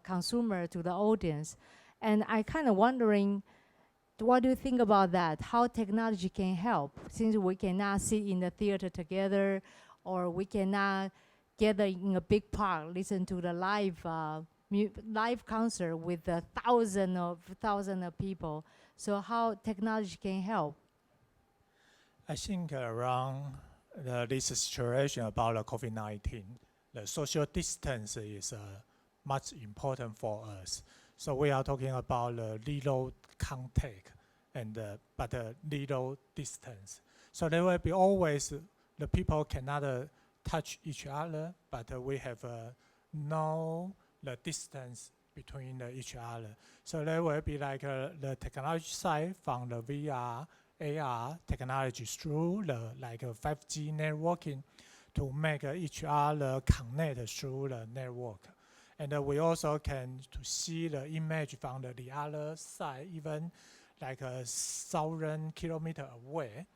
consumer, to the audience. And I kind of wondering, what do you think about that? How technology can help, since we cannot sit in the theater together, or we cannot gather in a big park, listen to the live concert with thousands of people. So how technology can help? I think around this situation about the COVID-19, the social distance is much important for us. So we are talking about the little contact and but little distance. So there will be always the people cannot touch each other, but we have no the distance between each other. So there will be like the technology side from the VR, AR technology through the like 5G networking to make each other connect through the network. And we also can to see the image from the other side, even like 1,000 kilometers away.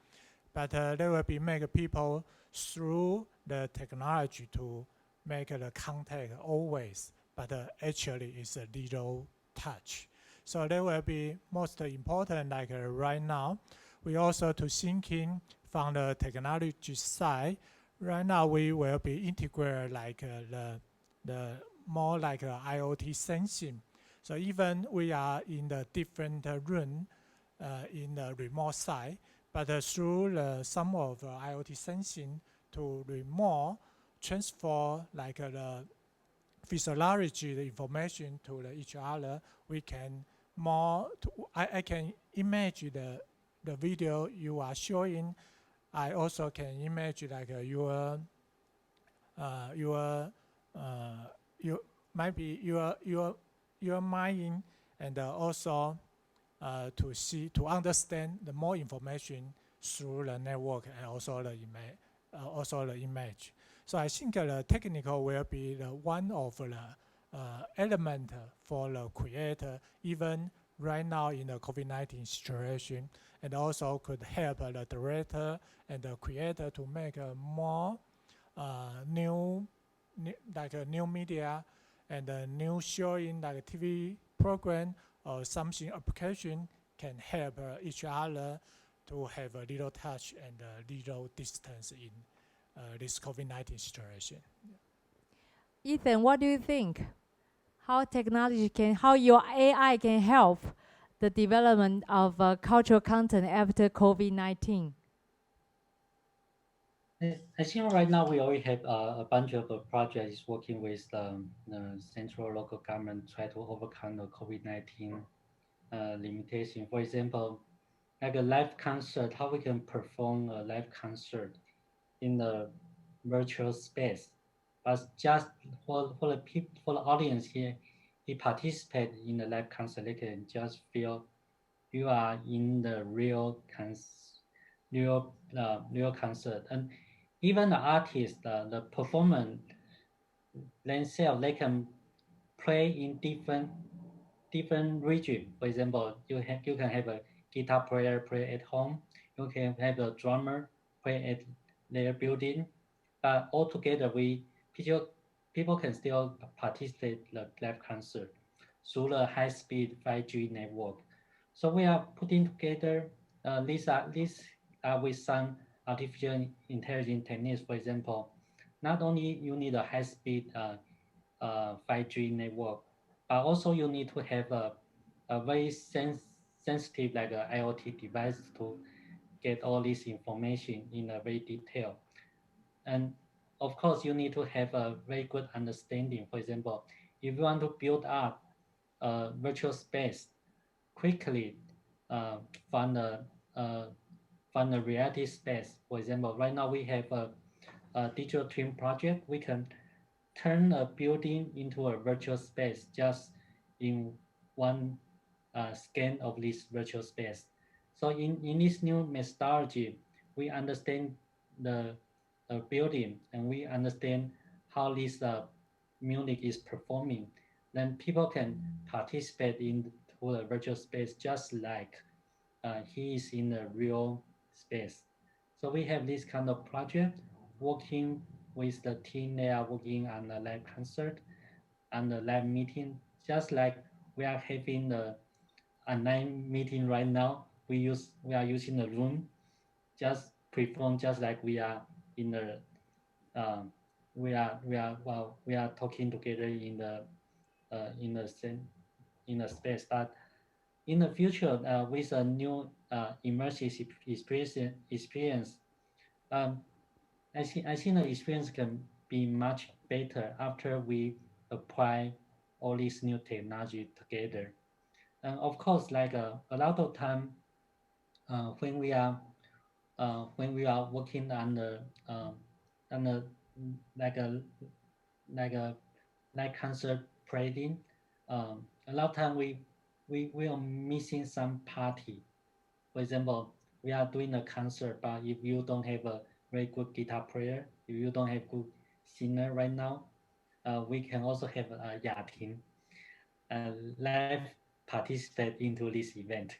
But there will be make people through the technology to make the contact always, but actually it's a little touch. So there will be most important, like right now, we also to thinking from the technology side. Right now we will be integrate like the more like IoT sensing. So even we are in the different room in the remote side, but through some of IoT sensing to remote transfer like the physiology, the information to each other, we can more. I can imagine the video you are showing. I also can imagine like your might be your mind, and also to see, to understand the more information through the network and also the image. So I think the technical will be the one of the element for the creator, even right now in the COVID-19 situation, and also could help the director and the creator to make a more new media and a new showing like a TV program or something application can help each other to have a little touch and a little distance in this COVID-19 situation. Ethan, what do you think? How how your AI can help the development of cultural content after COVID-19? I think right now we already have a bunch of projects working with the central local government try to overcome the COVID-19 limitation. For example, like a live concert, how we can perform a live concert in a virtual space. But just for the audience here, he participate in the live concert, they can just feel you are in the real concert. And even the artist, the performance themselves, they can play in different region. For example, you can have a guitar player play at home. You can have a drummer play at their building. But all together, people can still participate in the live concert through the high-speed 5G network. So we are putting together these are with some artificial intelligence techniques. For example, not only you need a high-speed 5G network, but also you need to have a very sensitive like a IoT device to get all this information in a very detail. And of course, you need to have a very good understanding. For example, if you want to build up a virtual space quickly from the reality space. For example, right now we have a digital twin project. We can turn a building into a virtual space just in one scan of this virtual space. So in this new methodology, we understand the building and we understand how this music is performing. Then people can participate into the virtual space just like he is in the real space. So we have this kind of project working with the team. They are working on the live concert and the live meeting, just like we are having the online meeting right now. We are using the room, just perform just like we are in the we are talking together in the space. But in the future, with a new immersive experience, I think the experience can be much better after we apply all this new technology together. And of course, like a lot of time when we are working on the like concert playing, a lot of time we are missing some party. For example, we are doing a concert, but if you don't have a very good guitar player, if you don't have good singer right now, we can also have a yating live participate into this event.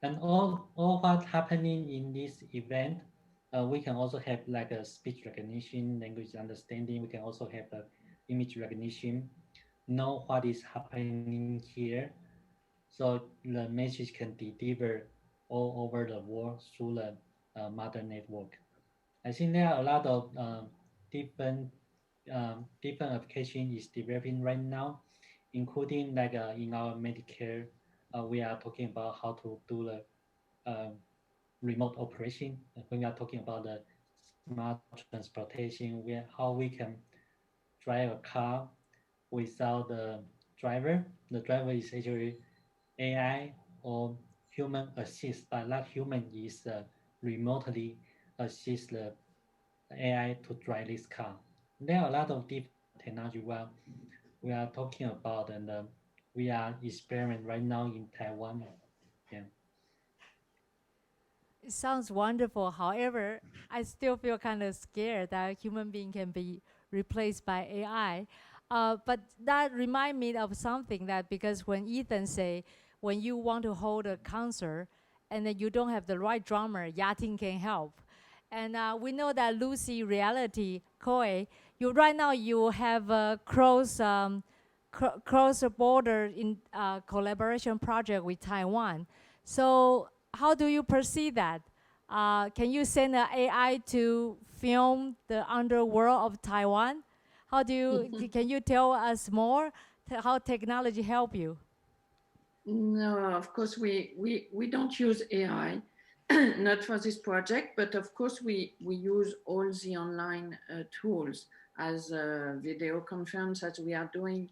And all what happening in this event, we can also have like a speech recognition, language understanding. We can also have a image recognition, know what is happening here. So the message can deliver all over the world through the modern network. I think there are a lot of different applications is developing right now, including like in our Medicare, we are talking about how to do the remote operation. When we are talking about the smart transportation, how we can drive a car without the driver. The driver is actually AI or human assist, but that human is remotely assist the AI to drive this car. There are a lot of different technology we are talking about, and we are experimenting right now in Taiwan. Yeah. It sounds wonderful. However, I still feel kind of scared that a human being can be replaced by AI. But that reminds me of something that, because when Ethan say, when you want to hold a concert and then you don't have the right drummer, yachting can help. And we know that Lucy Reality, Koi, right now you have a cross-border in collaboration project with Taiwan. So how do you perceive that? Can you send an AI to film the underworld of Taiwan? How do you, can you tell us more how technology help you? No, of course, we don't use AI, not for this project, but of course we use all the online tools as a video conference as we are doing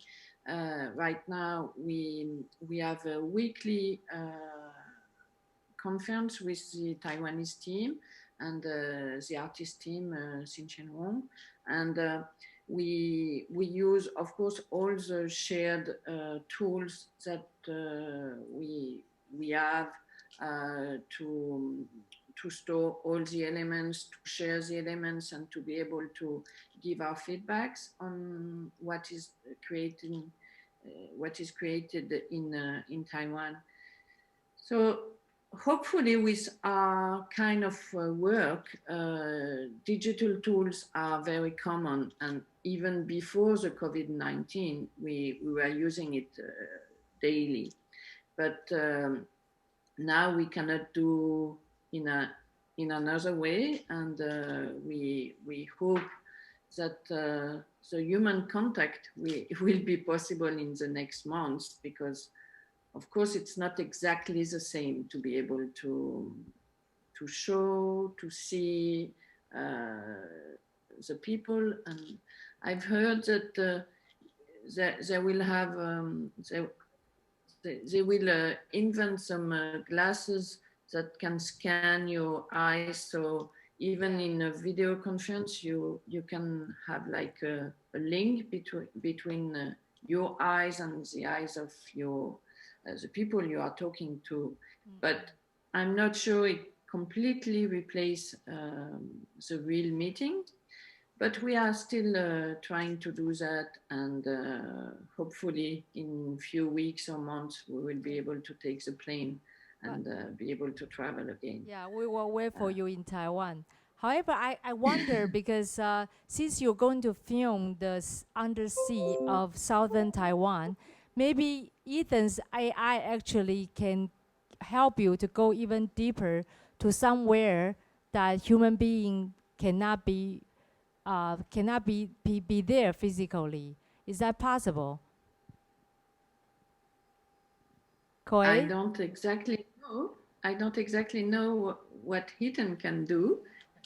right now. We have a weekly conference with the Taiwanese team and the artist team, Xin Chen Wong, and we use, of course, all the shared tools that we have to store all the elements, to share the elements, and to be able to give our feedbacks on what is created in Taiwan. So hopefully with our kind of work, digital tools are very common, and even before the COVID-19, we were using it daily. But now we cannot do in another way, and we hope that the human contact will be possible in the next months, because of course it's not exactly the same to be able to show, to see the people. And I've heard that they will have they will invent some glasses that can scan your eyes. So even in a video conference, you can have like a link between your eyes and the eyes of the people you are talking to. But I'm not sure it completely replaces the real meeting. But we are still trying to do that, and hopefully in a few weeks or months we will be able to take the plane and be able to travel again. Yeah, we will wait for you in Taiwan. However, I wonder because since you're going to film the undersea of southern Taiwan, maybe Ethan's AI actually can help you to go even deeper to somewhere that human being cannot be there physically. Is that possible? Koei? I don't exactly know what Ethan can do,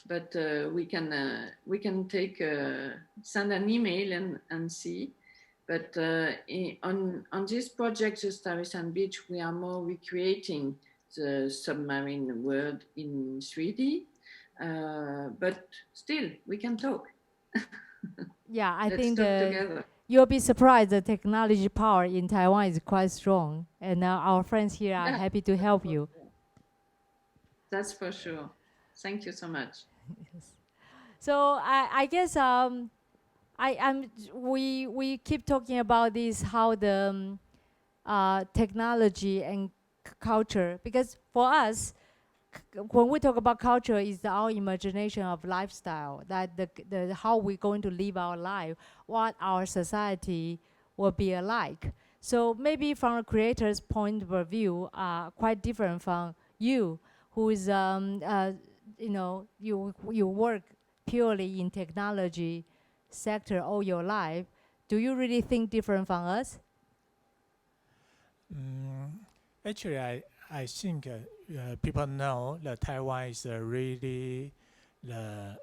but we can take send an email and see. But on this project, the Taiwan Beach, we are more recreating the submarine world in 3D. But still, we can talk. Yeah, I Let's think talk together. You'll be surprised the technology power in Taiwan is quite strong, and our friends here are happy to help you. That's for sure. Thank you so much. Yes. So I guess we keep talking about this, how the technology and culture, because for us, when we talk about culture, is our imagination of lifestyle, that the how we're going to live our life, what our society will be alike. So maybe from a creator's point of view, quite different from you, who is you work purely in technology sector all your life. Do you really think different from us? Actually, I think people know that Taiwan is really the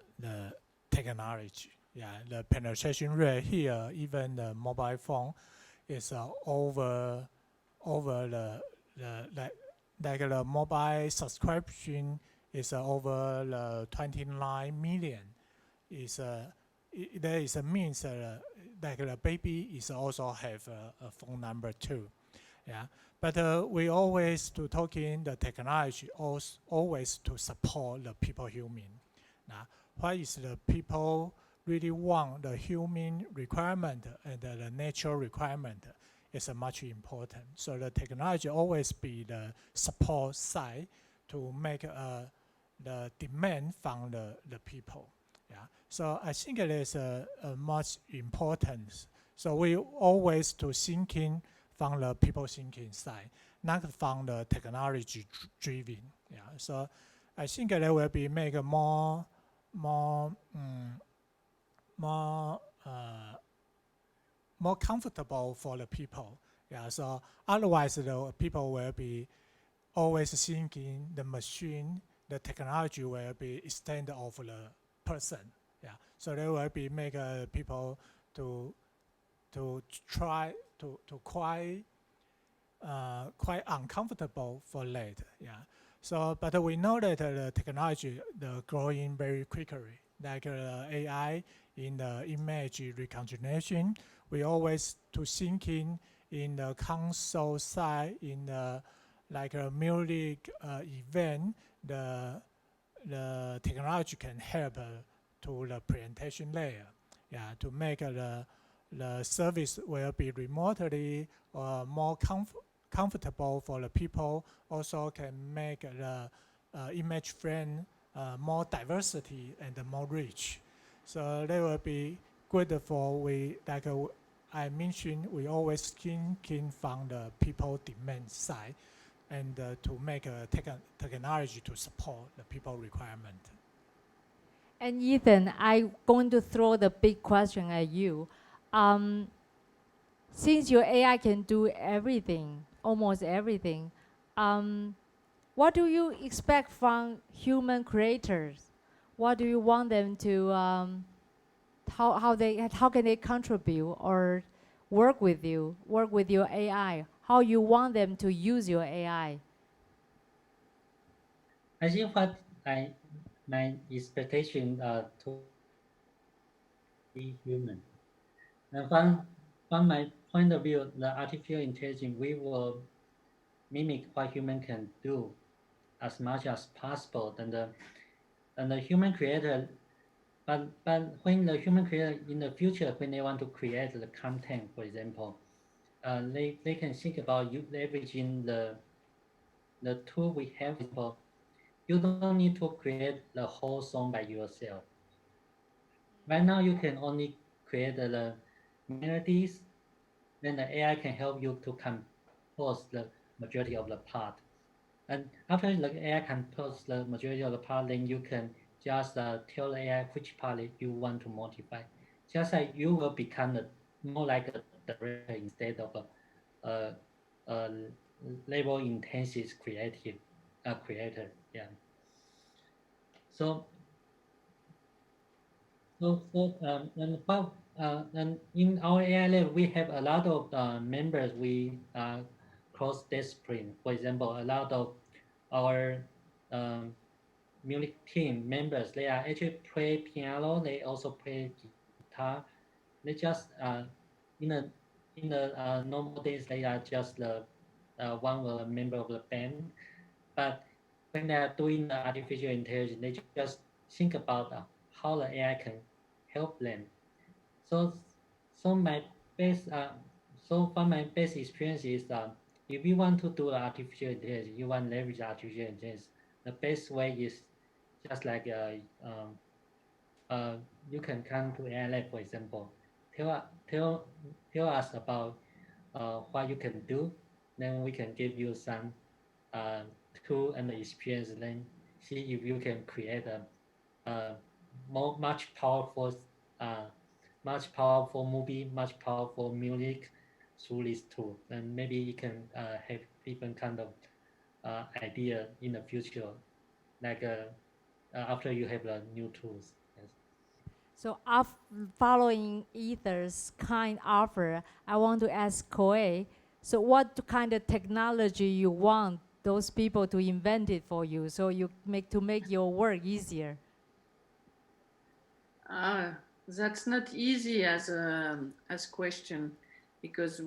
technology. Yeah, the penetration rate here, even the mobile phone, is over the the mobile subscription is over the 29 million. There is a means like the baby is also have a phone number too. Yeah. But we always to talking the technology always to support the people human. Now, what is the people really want the human requirement and the natural requirement is much important. So the technology always be the support side to make the demand from the people. Yeah. So I think it is a much importance. So we always to thinking from the people thinking side, not from the technology driven. Yeah, so I think that will be make a more comfortable for the people. Yeah, so otherwise the people will be always thinking the machine, the technology will be extended of the person. Yeah, so they will be make people to try to quite uncomfortable for that. Yeah. So, but we know that the technology growing very quickly, like AI in the image recognition. We always to thinking in the console side, in the like a music event, the technology can help to the presentation layer. Yeah, to make the service will be remotely more comfortable for the people. Also can make the image frame more diversity and more rich. So they will be good for we, like I mentioned, we always thinking from the people demand side and to make a technology to support the people requirement. And Ethan, I'm going to throw the big question at you. Since your AI can do everything, almost everything, what do you expect from human creators? What do you want them to, how can they contribute or work with you, work with your AI? How you want them to use your AI? I think what my expectation to be human. And from my point of view, the artificial intelligence, we will mimic what human can do as much as possible. And the human creator, but when the human creator in the future, when they want to create the content, for example, they can think about leveraging the tool we have. You don't need to create the whole song by yourself. Right now, you can only create the melodies, then the AI can help you to compose the majority of the part. And after the AI compose the majority of the part, then you can just tell the AI which part you want to modify. Just like you will become more like a director instead of a labor-intensive creator. Yeah. And in our AI lab, we have a lot of members. We cross-discipline. For example, a lot of our music team members, they are actually play piano. They also play guitar. They just in the normal days, they are just one member of the band. But when they are doing the artificial intelligence, they just think about how the AI can help them. So from my best experience is if you want to do artificial intelligence, you want to leverage artificial intelligence, the best way is just like you can come to AI Lab, for example, tell us about what you can do, then we can give you some tool and experience, then see if you can create a much powerful movie, much powerful music through this tool. And maybe you can have different kind of idea in the future, like after you have the new tools. Yes. So following Ether's kind offer, I want to ask Koei, so what kind of technology you want those people to invent it for you, so you make your work easier? That's not easy as question, because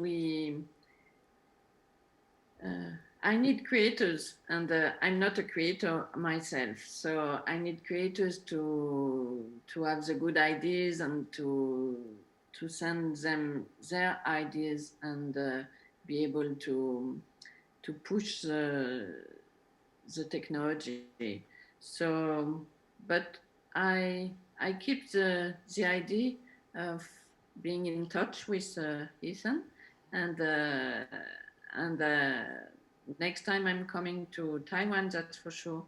I need creators, and I'm not a creator myself, so I need creators to have the good ideas and to send them their ideas and be able to push the technology. So, but I keep the idea of being in touch with Ethan, and next time I'm coming to Taiwan, that's for sure.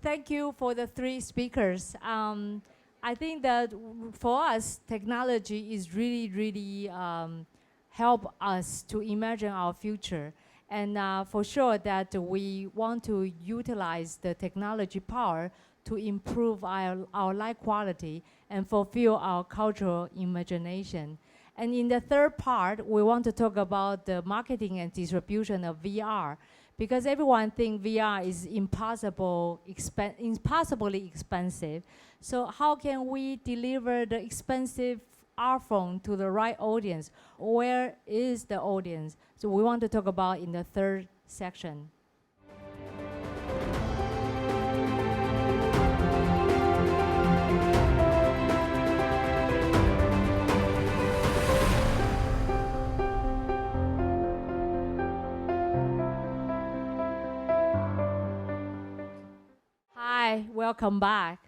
Thank you for the three speakers. I think that for us, technology is really help us to imagine our future. And for sure that we want to utilize the technology power to improve our life quality and fulfill our cultural imagination. And in the third part, we want to talk about the marketing and distribution of VR, because everyone thinks VR is impossibly expensive. So how can we deliver the expensive art form to the right audience? Where is the audience? So we want to talk about in the third section. Hi, welcome back.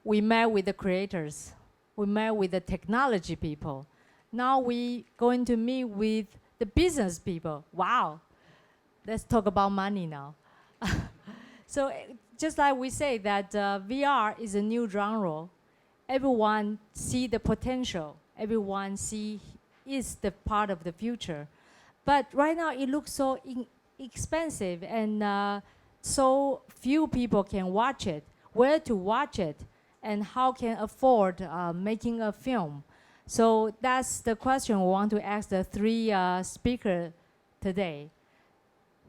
We met with the creators. We met with the technology people. Now we're going to meet with the business people. Wow. Let's talk about money now. So just like we say that VR is a new genre. Everyone see the potential. Everyone see is the part of the future. But right now it looks so expensive and so few people can watch it. Where to watch it and how can afford making a film? So that's the question we want to ask the three speakers today.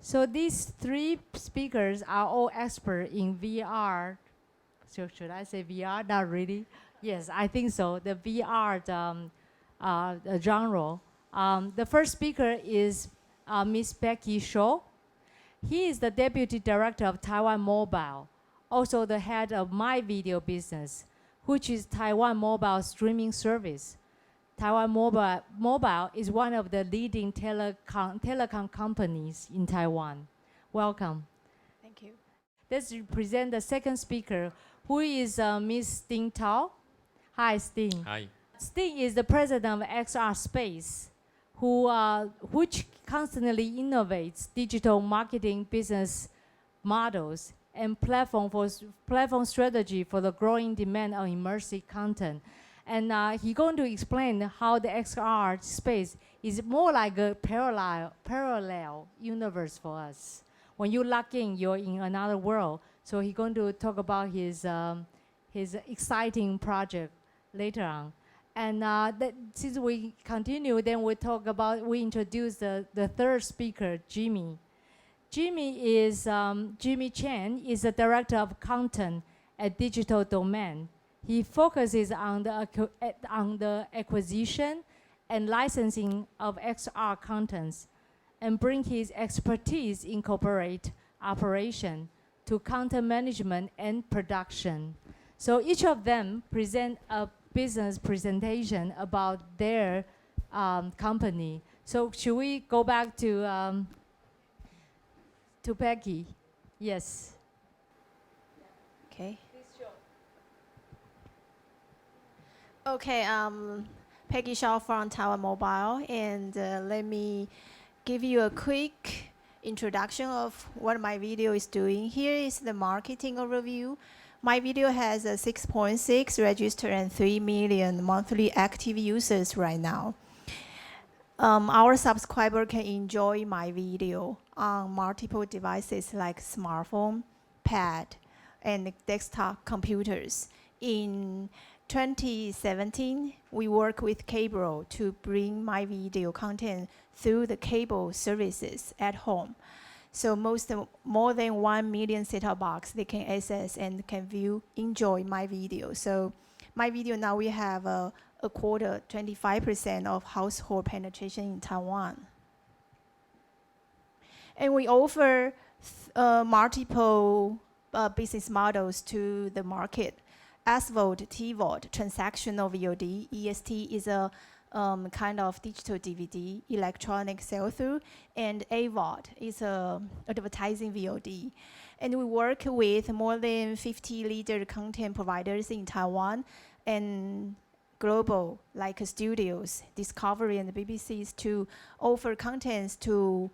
So these three speakers are all experts in VR. So should I say VR? Not really. Yes, I think so. The VR genre. The first speaker is Miss Becky Shaw. He is the Deputy Director of Taiwan Mobile, also the head of My Video Business, which is Taiwan Mobile streaming service. Taiwan Mobile is one of the leading telecom companies in Taiwan. Welcome. Thank you. Let's present the second speaker, who is Ms. Sting Tao. Hi, Sting. Hi. Sting is the president of XR Space, which constantly innovates digital marketing business models and platform strategy for the growing demand on immersive content. And he's going to explain how the XR space is more like a parallel universe for us. When you log in, you're in another world. So he's going to talk about his exciting project later on. And since we continue, then we introduce the third speaker, Jimmy. Jimmy Chang is the director of content at Digital Domain. He focuses on the acquisition and licensing of XR contents and bring his expertise in corporate operation to content management and production. So each of them present a business presentation about their company. So should we go back to Peggy? Yes. Okay. Okay, Peggy Shaw from Taiwan Mobile, and let me give you a quick introduction of what my video is doing. Here is the marketing overview. My video has a 6.6 registered and 3 million monthly active users right now. Our subscriber can enjoy my video on multiple devices like smartphone, pad, and desktop computers. In 2017, we work with cable to bring my video content through the cable services at home. So more than 1 million set-top box they can access and can enjoy my video. So my video now we have a quarter, 25% of household penetration in Taiwan. And we offer multiple business models to the market. SVOD, TVOD, transactional VOD, EST is a kind of digital DVD, electronic sell-through, and AVOD is a advertising VOD. And we work with more than 50 leader content providers in Taiwan and global, like studios, Discovery and BBCs, to offer contents to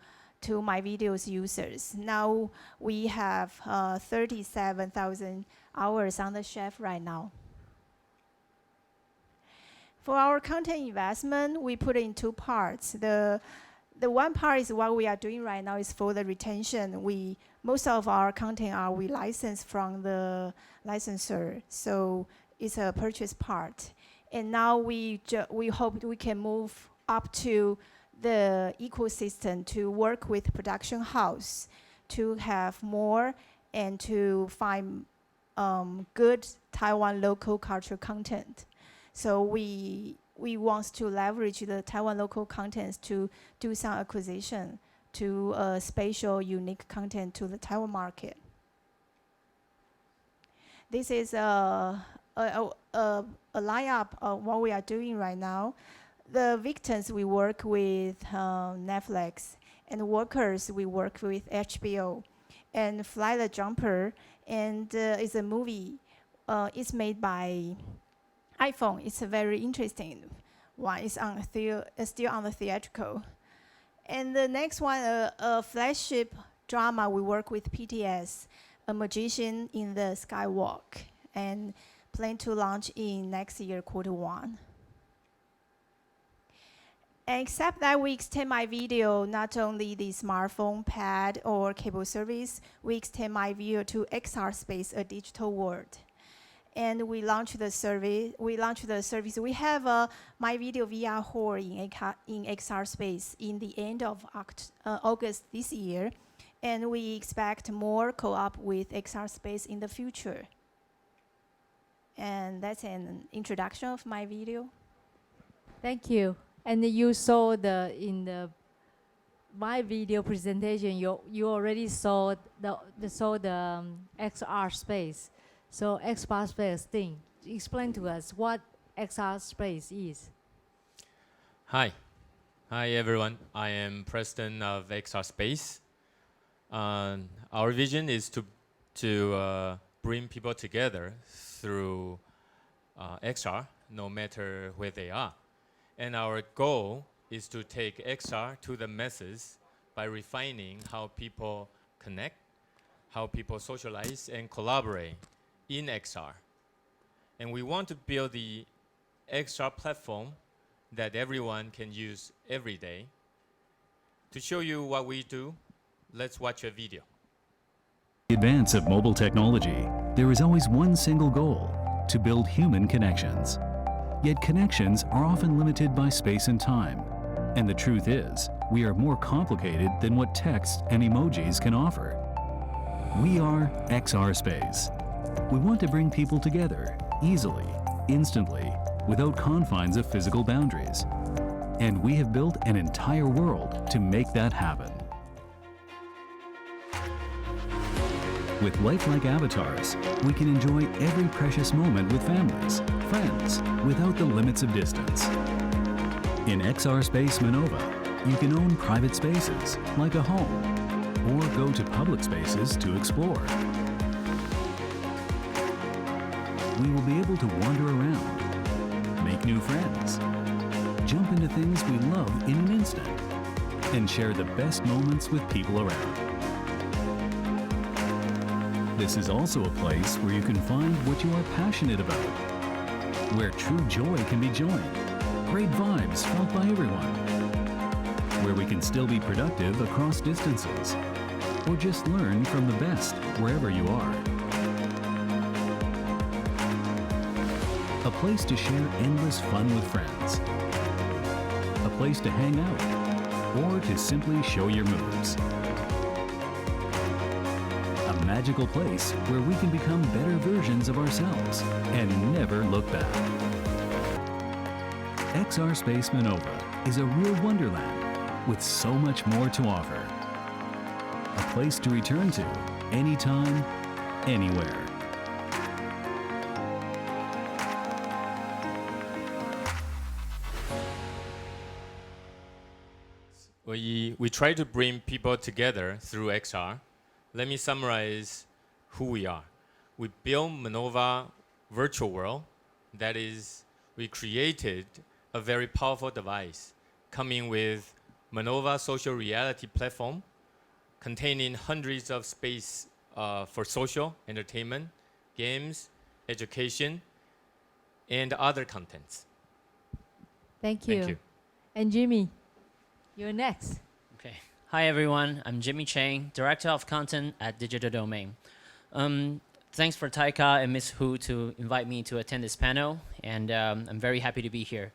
my videos users. Now we have 37,000 hours on the shelf right now. For our content investment, we put it in two parts. The one part is what we are doing right now is for the retention. Most of our content we license from the licensor, so it's a purchase part. And now we hope we can move up to the ecosystem to work with production house to have more and to find good Taiwan local cultural content. So we want to leverage the Taiwan local contents to do some acquisition to spatial unique content to the Taiwan market. This is a lineup of what we are doing right now. The victims we work with Netflix, and workers we work with HBO, and Fly the Jumper, and it's a movie. It's made by iPhone. It's a very interesting one. It's still on the theatrical. And the next one, a flagship drama, we work with PTS, A Magician in the Skywalk, and plan to launch in next year, Q1. And except that we extend my video, not only the smartphone, pad, or cable service, we extend my video to XR Space, a digital world. And we launched the service. We have a My Video VR hall in XR Space in the end of August this year, and we expect more co-op with XR Space in the future. And that's an introduction of my video. Thank you. And you saw in the my video presentation, you already saw the XR Space. So XR Space thing, explain to us what XR Space is. Hi everyone. I am president of XR Space. Our vision is to bring people together through XR, no matter where they are. And our goal is to take XR to the masses by refining how people connect, how people socialize and collaborate in XR. And we want to build the XR platform that everyone can use every day. To show you what we do, let's watch a video. The advance of mobile technology, there is always one single goal: to build human connections. Yet connections are often limited by space and time. And the truth is, we are more complicated than what text and emojis can offer. We are XR Space. We want to bring people together easily, instantly, without confines of physical boundaries. And we have built an entire world to make that happen. With lifelike avatars, we can enjoy every precious moment with families, friends, without the limits of distance. In XR Space Manova, you can own private spaces, like a home, or go to public spaces to explore. We will be able to wander around, make new friends, jump into things we love in an instant, and share the best moments with people around. This is also a place where you can find what you are passionate about, where true joy can be joined, great vibes felt by everyone, where we can still be productive across distances, or just learn from the best wherever you are. A place to share endless fun with friends, a place to hang out, or to simply show your moves. A magical place where we can become better versions of ourselves and never look back. XR Space Manova is a real wonderland with so much more to offer. A place to return to anytime, anywhere. We try to bring people together through XR. Let me summarize who we are. We build Manova virtual world that is we created a very powerful device coming with Manova social reality platform containing hundreds of space for social, entertainment, games, education, and other contents. Thank you. Thank you. And Jimmy, you're next. Okay. Hi, everyone. I'm Jimmy Chang, Director of Content at Digital Domain. Thanks for TAICCA and Ms. Hu to invite me to attend this panel, and I'm very happy to be here.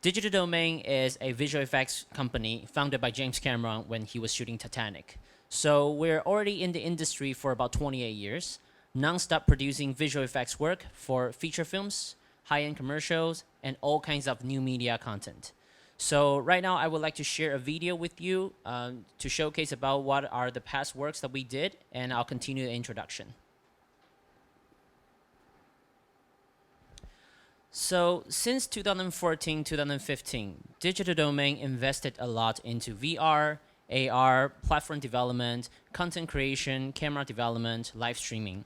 Digital Domain is a visual effects company founded by James Cameron when he was shooting Titanic. So we're already in the industry for about 28 years, non-stop producing visual effects work for feature films, high-end commercials, and all kinds of new media content. So right now I would like to share a video with you to showcase about what are the past works that we did, and I'll continue the introduction. So since 2014-2015, Digital Domain invested a lot into VR, AR, platform development, content creation, camera development, live streaming.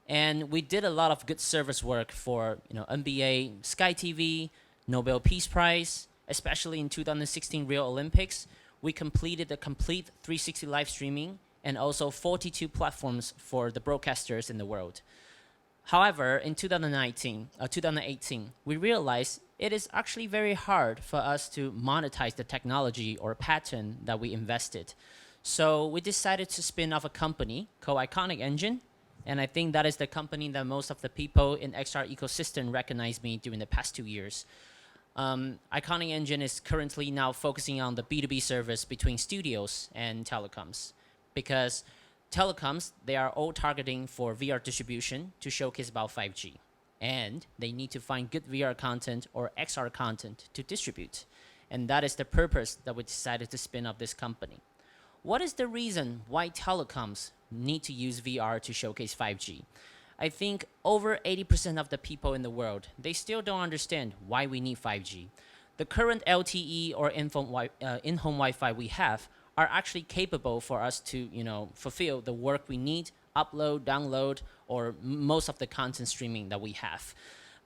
And we did a lot of good service work for NBA, Sky TV, Nobel Peace Prize, especially in 2016 Rio Olympics. We completed a complete 360 live streaming and also 42 platforms for the broadcasters in the world. However, in 2018, we realized it is actually very hard for us to monetize the technology or patent that we invested. So we decided to spin off a company called Iconic Engine, and I think that is the company that most of the people in XR ecosystem recognize me during the past 2 years. Iconic Engine is currently now focusing on the B2B service between studios and telecoms, because telecoms, they are all targeting for VR distribution to showcase about 5G. And they need to find good VR content or XR content to distribute. And that is the purpose that we decided to spin off this company. What is the reason why telecoms need to use VR to showcase 5G? I think over 80% of the people in the world, they still don't understand why we need 5G. The current LTE or in-home Wi-Fi we have are actually capable for us to fulfill the work we need, upload, download, or most of the content streaming that we have.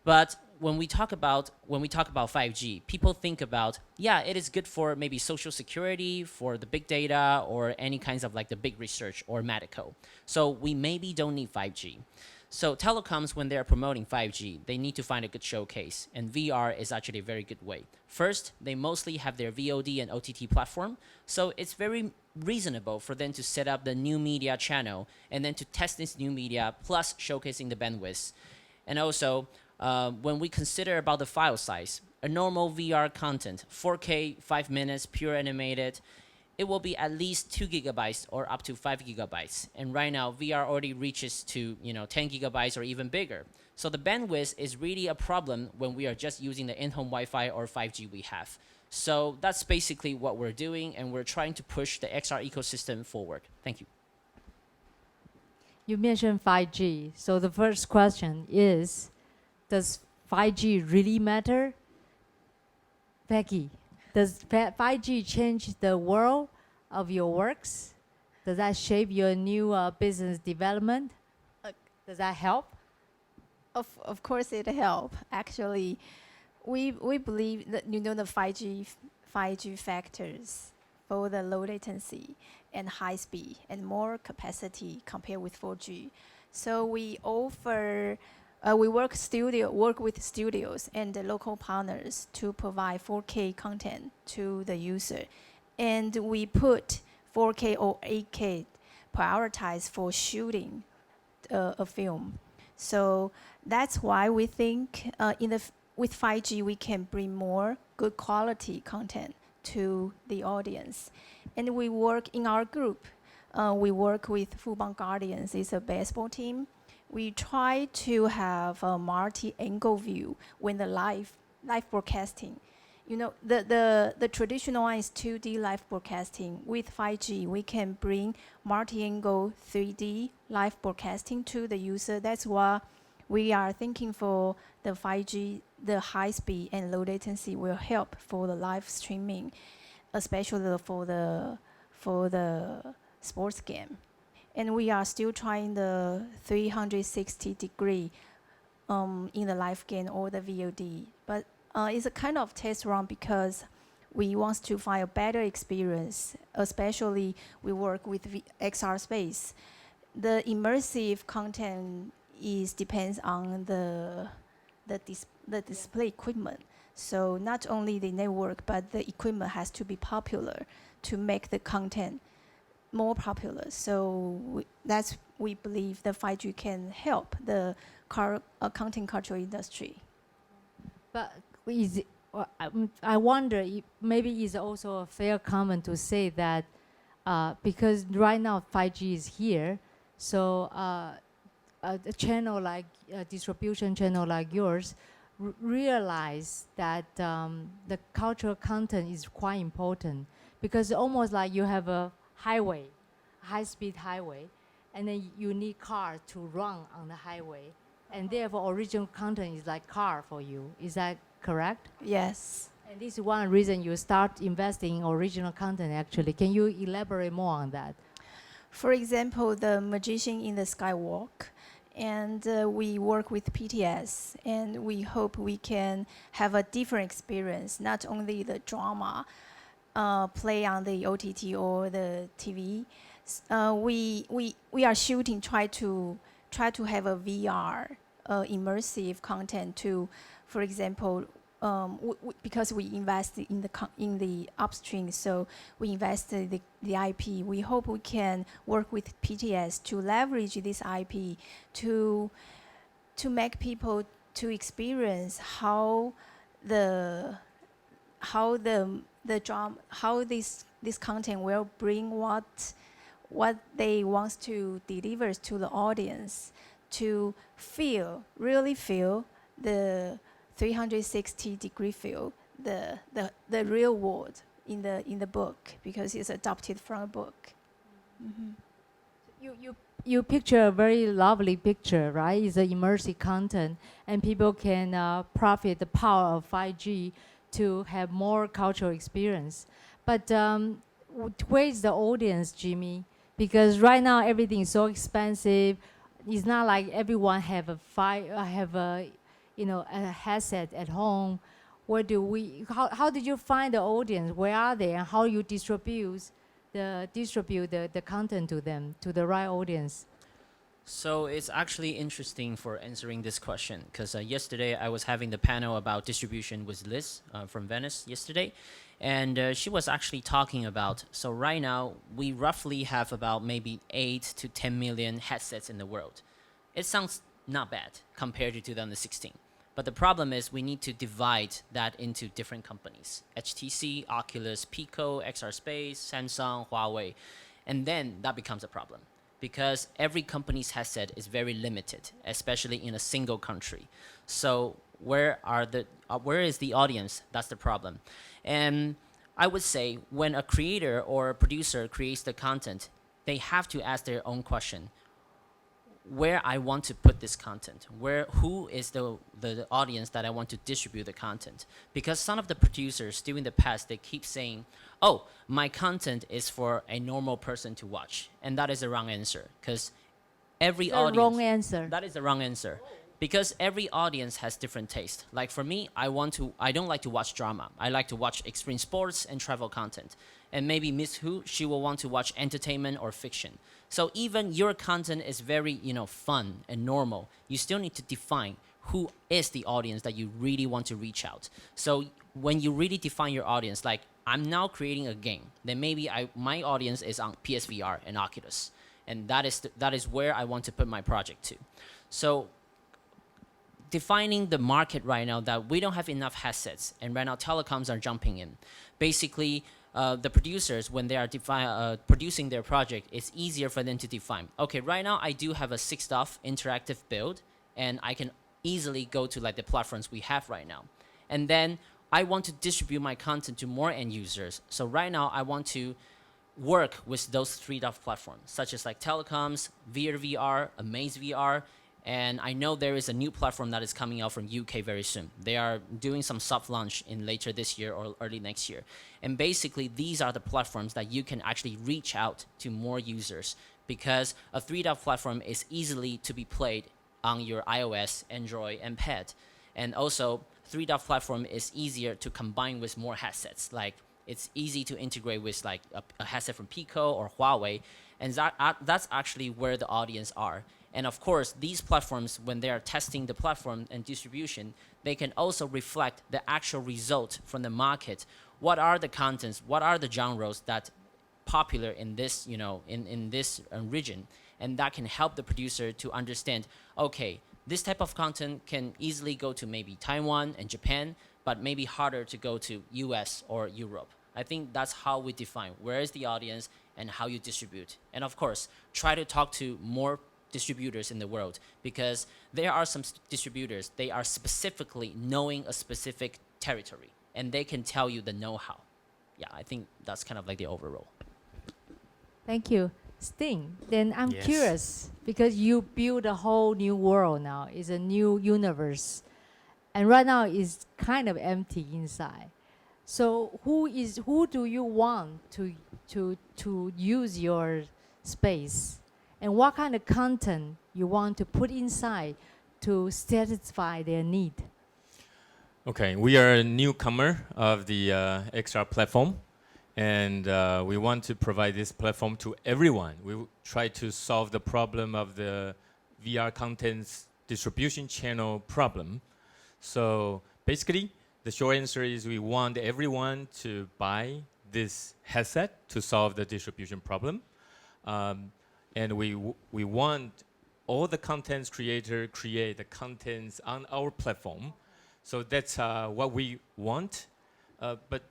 But when we talk about 5G, people think about, yeah, it is good for maybe social security, for the big data, or any kinds of like the big research or medical. So we maybe don't need 5G. So telecoms, when they're promoting 5G, they need to find a good showcase, and VR is actually a very good way. First, they mostly have their VOD and OTT platform, so it's very reasonable for them to set up the new media channel and then to test this new media plus showcasing the bandwidth. And also, when we consider about the file size, a normal VR content, 4K, 5 minutes, pure animated, it will be at least 2 gigabytes or up to 5 gigabytes. And right now, VR already reaches to 10 gigabytes or even bigger. So the bandwidth is really a problem when we are just using the in-home Wi-Fi or 5G we have. So that's basically what we're doing, and we're trying to push the XR ecosystem forward. Thank you. You mentioned 5G. So the first question is, does 5G really matter? Becky, does 5G change the world of your works? Does that shape your new business development? Does that help? Of course it helps. Actually, we believe that the 5G factors for the low latency and high speed and more capacity compared with 4G. So we offer we work with studios and the local partners to provide 4K content to the user, and we put 4K or 8K prioritized for shooting a film. So that's why we think with 5G we can bring more good quality content to the audience. And we work in our group. We work with Fubon Guardians. It's a baseball team. We try to have a multi-angle view when the live broadcasting. The traditional one is 2D live broadcasting. With 5G, we can bring multi-angle 3D live broadcasting to the user. That's why we are thinking for the 5G, the high speed and low latency will help for the live streaming, especially for the sports game. And we are still trying the 360-degree in the live game or the VOD. But it's a kind of test run because we want to find a better experience, especially we work with XR space. The immersive content depends on the display equipment. So not only the network, but the equipment has to be popular to make the content more popular. So we believe the 5G can help the content culture industry. But I wonder if maybe it's also a fair comment to say that because right now 5G is here, so a channel like distribution channel like yours realize that the cultural content is quite important, because almost like you have a highway, high-speed highway, and then you need car to run on the highway, and therefore original content is like car for you. Is that correct? Yes. And this is one reason you start investing in original content actually. Can you elaborate more on that? For example, the Magician in the Skywalk, and we work with PTS, and we hope we can have a different experience, not only the drama play on the OTT or the TV. We are shooting try to have a VR immersive content to, for example, because we invest in the upstream, so we invest in the IP. We hope we can work with PTS to leverage this IP to make people to experience how this content will bring what they want to deliver to the audience, to really feel the 360-degree feel, the real world in the book, because it's adapted from a book. Mm-hmm. You picture a very lovely picture, right? It's an immersive content, and people can profit the power of 5G to have more cultural experience. But where is the audience, Jimmy? Because right now everything is so expensive. It's not like everyone have a headset at home. How did you find the audience? Where are they, and how you distribute the content to them, to the right audience? So it's actually interesting for answering this question, because yesterday I was having the panel about distribution with Liz from Venice yesterday, and she was actually talking about, so right now we roughly have about maybe 8 to 10 million headsets in the world. It sounds not bad compared to 2016. But the problem is we need to divide that into different companies: HTC, Oculus, Pico, XR Space, Samsung, Huawei. And then that becomes a problem, because every company's headset is very limited, especially in a single country. So where is the audience? That's the problem. And I would say when a creator or a producer creates the content, they have to ask their own question: where I want to put this content, who is the audience that I want to distribute the content. Because some of the producers still in the past, they keep saying, oh, my content is for a normal person to watch. And that is the wrong answer, because every audience... Wrong answer. That is the wrong answer. Because every audience has different taste. Like for me, I don't like to watch drama. I like to watch extreme sports and travel content. And maybe Miss Hu, she will want to watch entertainment or fiction. So even your content is very, fun and normal, you still need to define who is the audience that you really want to reach out. So when you really define your audience, like I'm now creating a game, then maybe my audience is on PSVR and Oculus. And that is where I want to put my project to. So defining the market right now, that we don't have enough headsets, and right now telecoms are jumping in. Basically, the producers, when they are producing their project, it's easier for them to define. Okay, right now I do have a 6DoF interactive build, and I can easily go to like the platforms we have right now. And then I want to distribute my content to more end users. So right now I want to work with those 3DoF platforms, such as like Telecoms, VR, Amaze VR, and I know there is a new platform that is coming out from UK very soon. They are doing some soft launch in later this year or early next year. And basically, these are the platforms that you can actually reach out to more users, because a 3DoF platform is easily to be played on your iOS, Android, and Pad. And also, 3DOF platform is easier to combine with more headsets. Like, it's easy to integrate with like a headset from Pico or Huawei, and that's actually where the audience are. And of course, these platforms, when they are testing the platform and distribution, they can also reflect the actual result from the market. What are the contents? What are the genres that popular in this, in this region? And that can help the producer to understand, okay, this type of content can easily go to maybe Taiwan and Japan, but maybe harder to go to US or Europe. I think that's how we define where is the audience and how you distribute. And of course, try to talk to more distributors in the world, because there are some distributors, they are specifically knowing a specific territory and they can tell you the know-how. Yeah, I think that's kind of like the overall. Thank you. Sting, then I'm Yes. curious, because you build a whole new world now, it's a new universe. And right now it's kind of empty inside. So who do you want to use your space? And what kind of content you want to put inside to satisfy their need? Okay, we are a newcomer of the XR platform, and we want to provide this platform to everyone. We try to solve the problem of the VR contents distribution channel problem. So basically, the short answer is we want everyone to buy this headset to solve the distribution problem. And we want all the contents creator create the contents on our platform. So that's what we want. But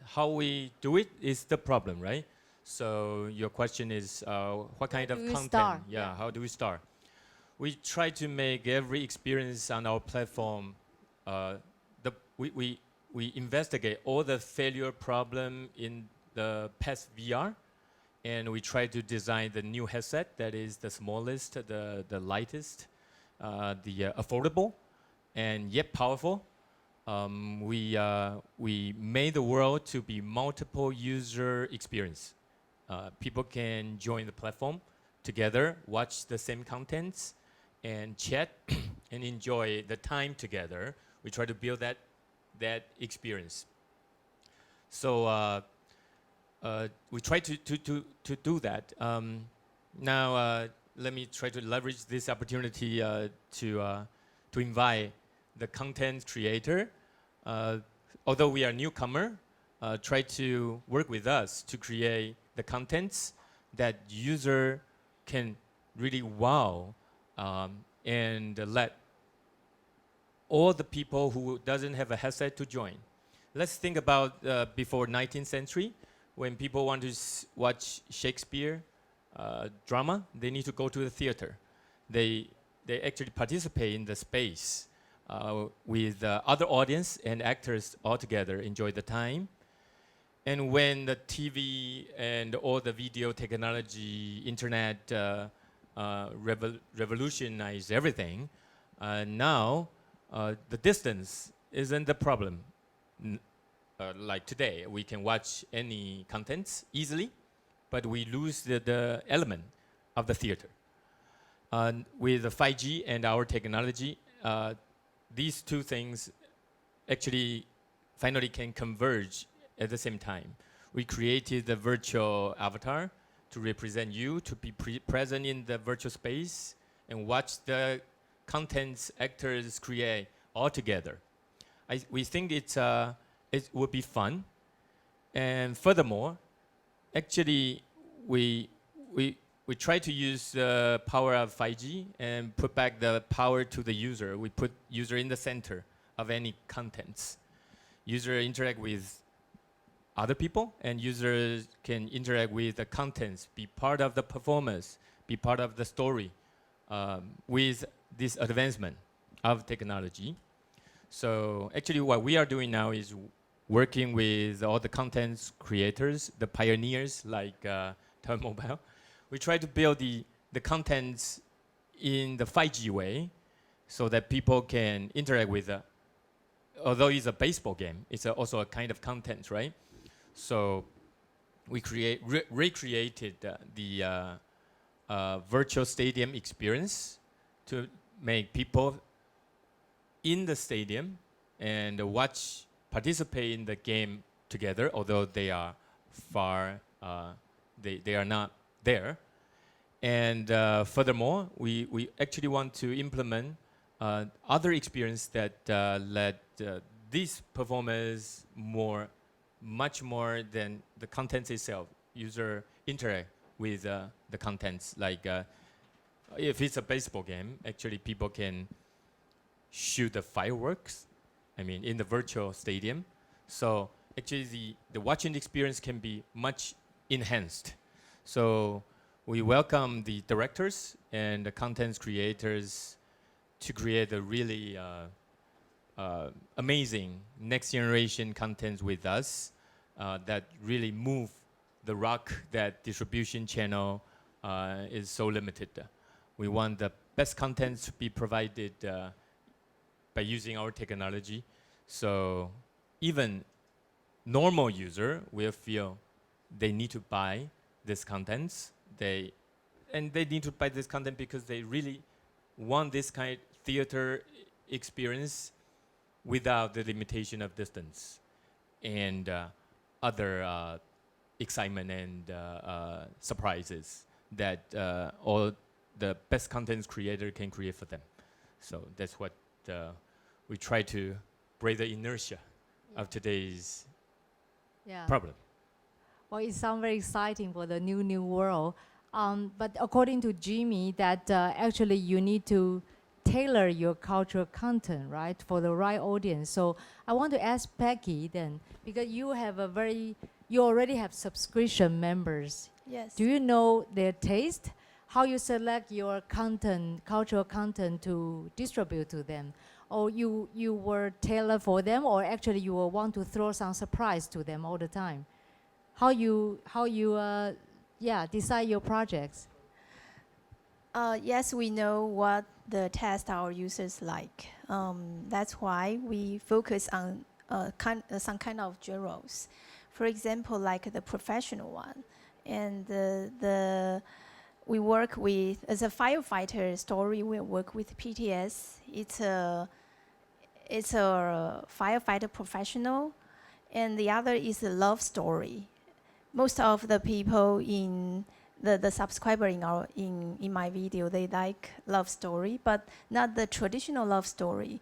how we do it is the problem, right? So your question is what kind of content? Start? Yeah, how do we start? We try to make every experience on our platform. We investigate all the failure problem in the past VR, and we try to design the new headset that is the smallest, the lightest, the affordable, and yet powerful. We made the world to be multiple user experience. People can join the platform together, watch the same contents, and chat and enjoy the time together. We try to build that experience. So we try to do that. Now let me try to leverage this opportunity to invite the content creator. Although we are newcomer, try to work with us to create the contents that user can really wow and let all the people who doesn't have a headset to join. Let's think about before 19th century, when people want to watch Shakespeare drama, they need to go to the theater. They actually participate in the space with other audience and actors all together, enjoy the time. And when the TV and all the video technology, internet revolutionize everything, now the distance isn't the problem. Like today, we can watch any contents easily, but we lose the element of the theater. With the 5G and our technology, these two things actually finally can converge at the same time. We created the virtual avatar to represent you, to be present in the virtual space and watch the contents actors create all together. We think it would be fun. And furthermore, actually, we try to use the power of 5G and put back the power to the user. We put user in the center of any contents. User interact with other people, and users can interact with the contents, be part of the performance, be part of the story with this advancement of technology. So actually what we are doing now is working with all the content creators, the pioneers like Taiwan Mobile. We try to build the contents in the 5G way so that people can interact with although it's a baseball game, it's also a kind of content, right? So we recreated the virtual stadium experience to make people in the stadium and participate in the game together, although they are far, they are not there. And furthermore, we actually want to implement other experience that let these performers much more than the content itself. User interact with the contents. Like if it's a baseball game, actually people can shoot the fireworks, I mean, in the virtual stadium. So actually the watching experience can be much enhanced. So we welcome the directors and the content creators to create a really amazing next generation content with us that really move the rock that distribution channel is so limited. We want the best content to be provided by using our technology. So even normal user will feel they need to buy this contents. They need to buy this content because they really want this kind of theater experience without the limitation of distance and other excitement and surprises that all the best content creator can create for them. So that's what we try to break the inertia of today's problem. Well, it sounds very exciting for the new world. But according to Jimmy, that actually you need to tailor your cultural content, right, for the right audience. So I want to ask Peggy then, because you already have subscription members. Yes. Do you know their taste? How you select your content, cultural content to distribute to them? Or you were tailored for them, or actually you will want to throw some surprise to them all the time? How you decide your projects? Yes, we know what the test our users like. That's why we focus on some kind of genres. For example, like the professional one, and we work with, as a firefighter story, we work with PTS. It's a firefighter professional, and the other is a love story. Most of the people in the subscriber in my video, they like love story, but not the traditional love story.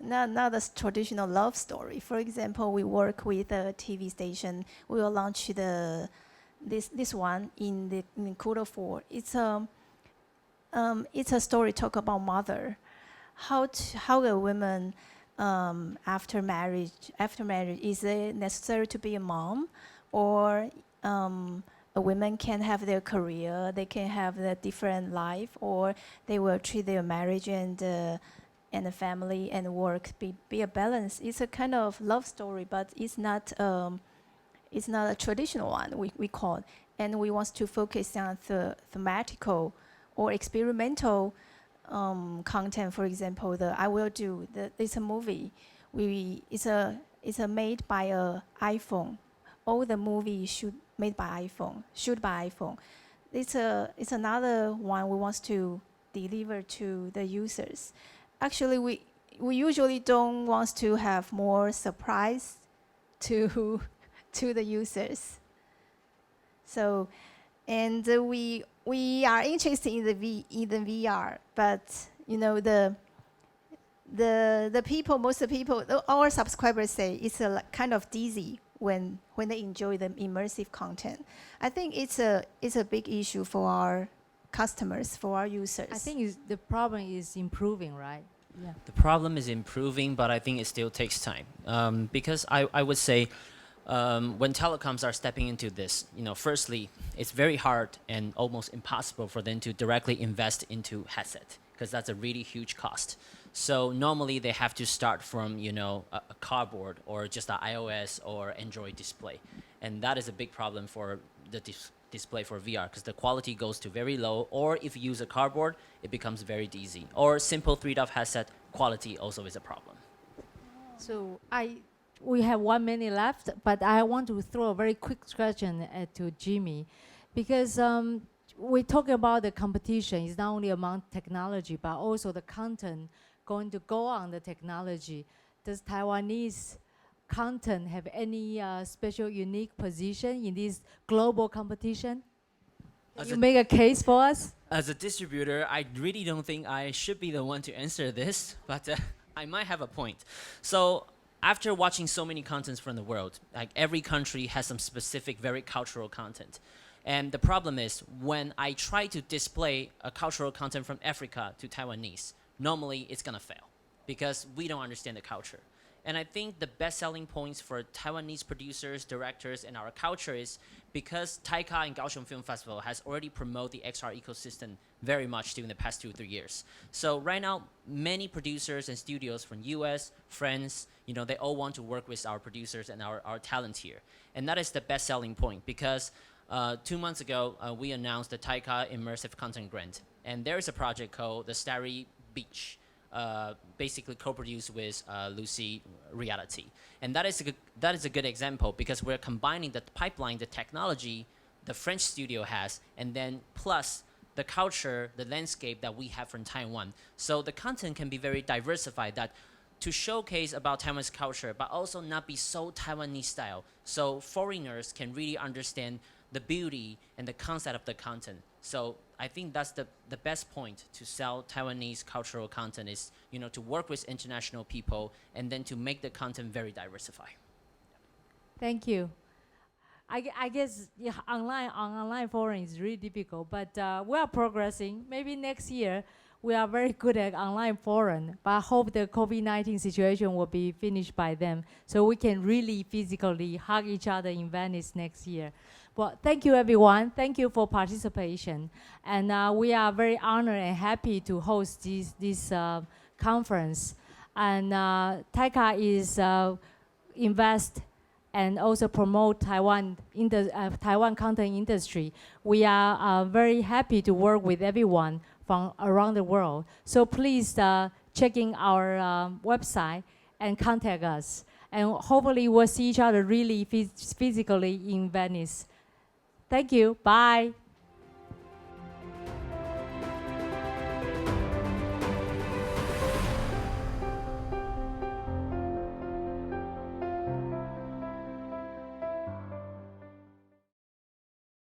Not the traditional love story. For example, we work with a TV station. We will launch this one in Q4. It's a story talk about mother, how a woman after marriage is it necessary to be a mom, or a woman can have their career, they can have a different life, or they will treat their marriage and the family and work be a balance. It's a kind of love story, but it's not a traditional one we call it. And we want to focus on the thematical or experimental content. For example, it's a movie. It's made by a iPhone. All the movies made by iPhone, shoot by iPhone. It's another one we want to deliver to the users. Actually, we usually don't want to have more surprise to the users. So, and we are interested in the VR, but you know the people, most of the people, our subscribers say it's a kind of dizzy when they enjoy the immersive content. I think it's a big issue for our customers, for our users. I think the problem is improving, right? Yeah. The problem is improving, but I think it still takes time. Because I would say when telecoms are stepping into this, firstly, it's very hard and almost impossible for them to directly invest into headset, because that's a really huge cost. So normally they have to start from a cardboard or just an iOS or Android display, and that is a big problem for the display for VR, because the quality goes to very low, or if you use a cardboard, it becomes very dizzy. Or simple 3DOF headset, quality also is a problem. So we have 1 minute left, but I want to throw a very quick question to Jimmy, because we talk about the competition. It's not only among technology, but also the content going to go on the technology. Does Taiwanese content have any special unique position in this global competition? Can you make a case for us? As a distributor, I really don't think I should be the one to answer this, but I might have a point. So after watching so many contents from the world, like every country has some specific, very cultural content. And the problem is when I try to display a cultural content from Africa to Taiwanese, normally it's gonna fail because we don't understand the culture. And I think the best selling points for Taiwanese producers, directors, and our culture is because TAICCA and Kaohsiung Film Festival has already promoted the XR ecosystem very much during the past 2-3 years. So right now, many producers and studios from US, France, they all want to work with our producers and our talent here. And that is the best selling point because 2 months ago, we announced the TAICCA Immersive Content Grant. And there is a project called the Starry Beach, basically co-produced with Lucy Reality. And that is a good example because we're combining the pipeline, the technology the French studio has, and then plus the culture, the landscape that we have from Taiwan. So the content can be very diversified that to showcase about Taiwan's culture, but also not be so Taiwanese style. So foreigners can really understand the beauty and the concept of the content. So I think that's the best point to sell Taiwanese cultural content is, to work with international people and then to make the content very diversified. Thank you. I guess online forum is really difficult, but we are progressing. Maybe next year we are very good at online forum, but I hope the COVID-19 situation will be finished by then, so we can really physically hug each other in Venice next year. Well, thank you, everyone. Thank you for participation. And we are very honored and happy to host this conference. And TAICCA is invest and also promote Taiwan content industry. We are very happy to work with everyone from around the world. So please check in our website and contact us. And hopefully we'll see each other really physically in Venice. Thank you. Bye.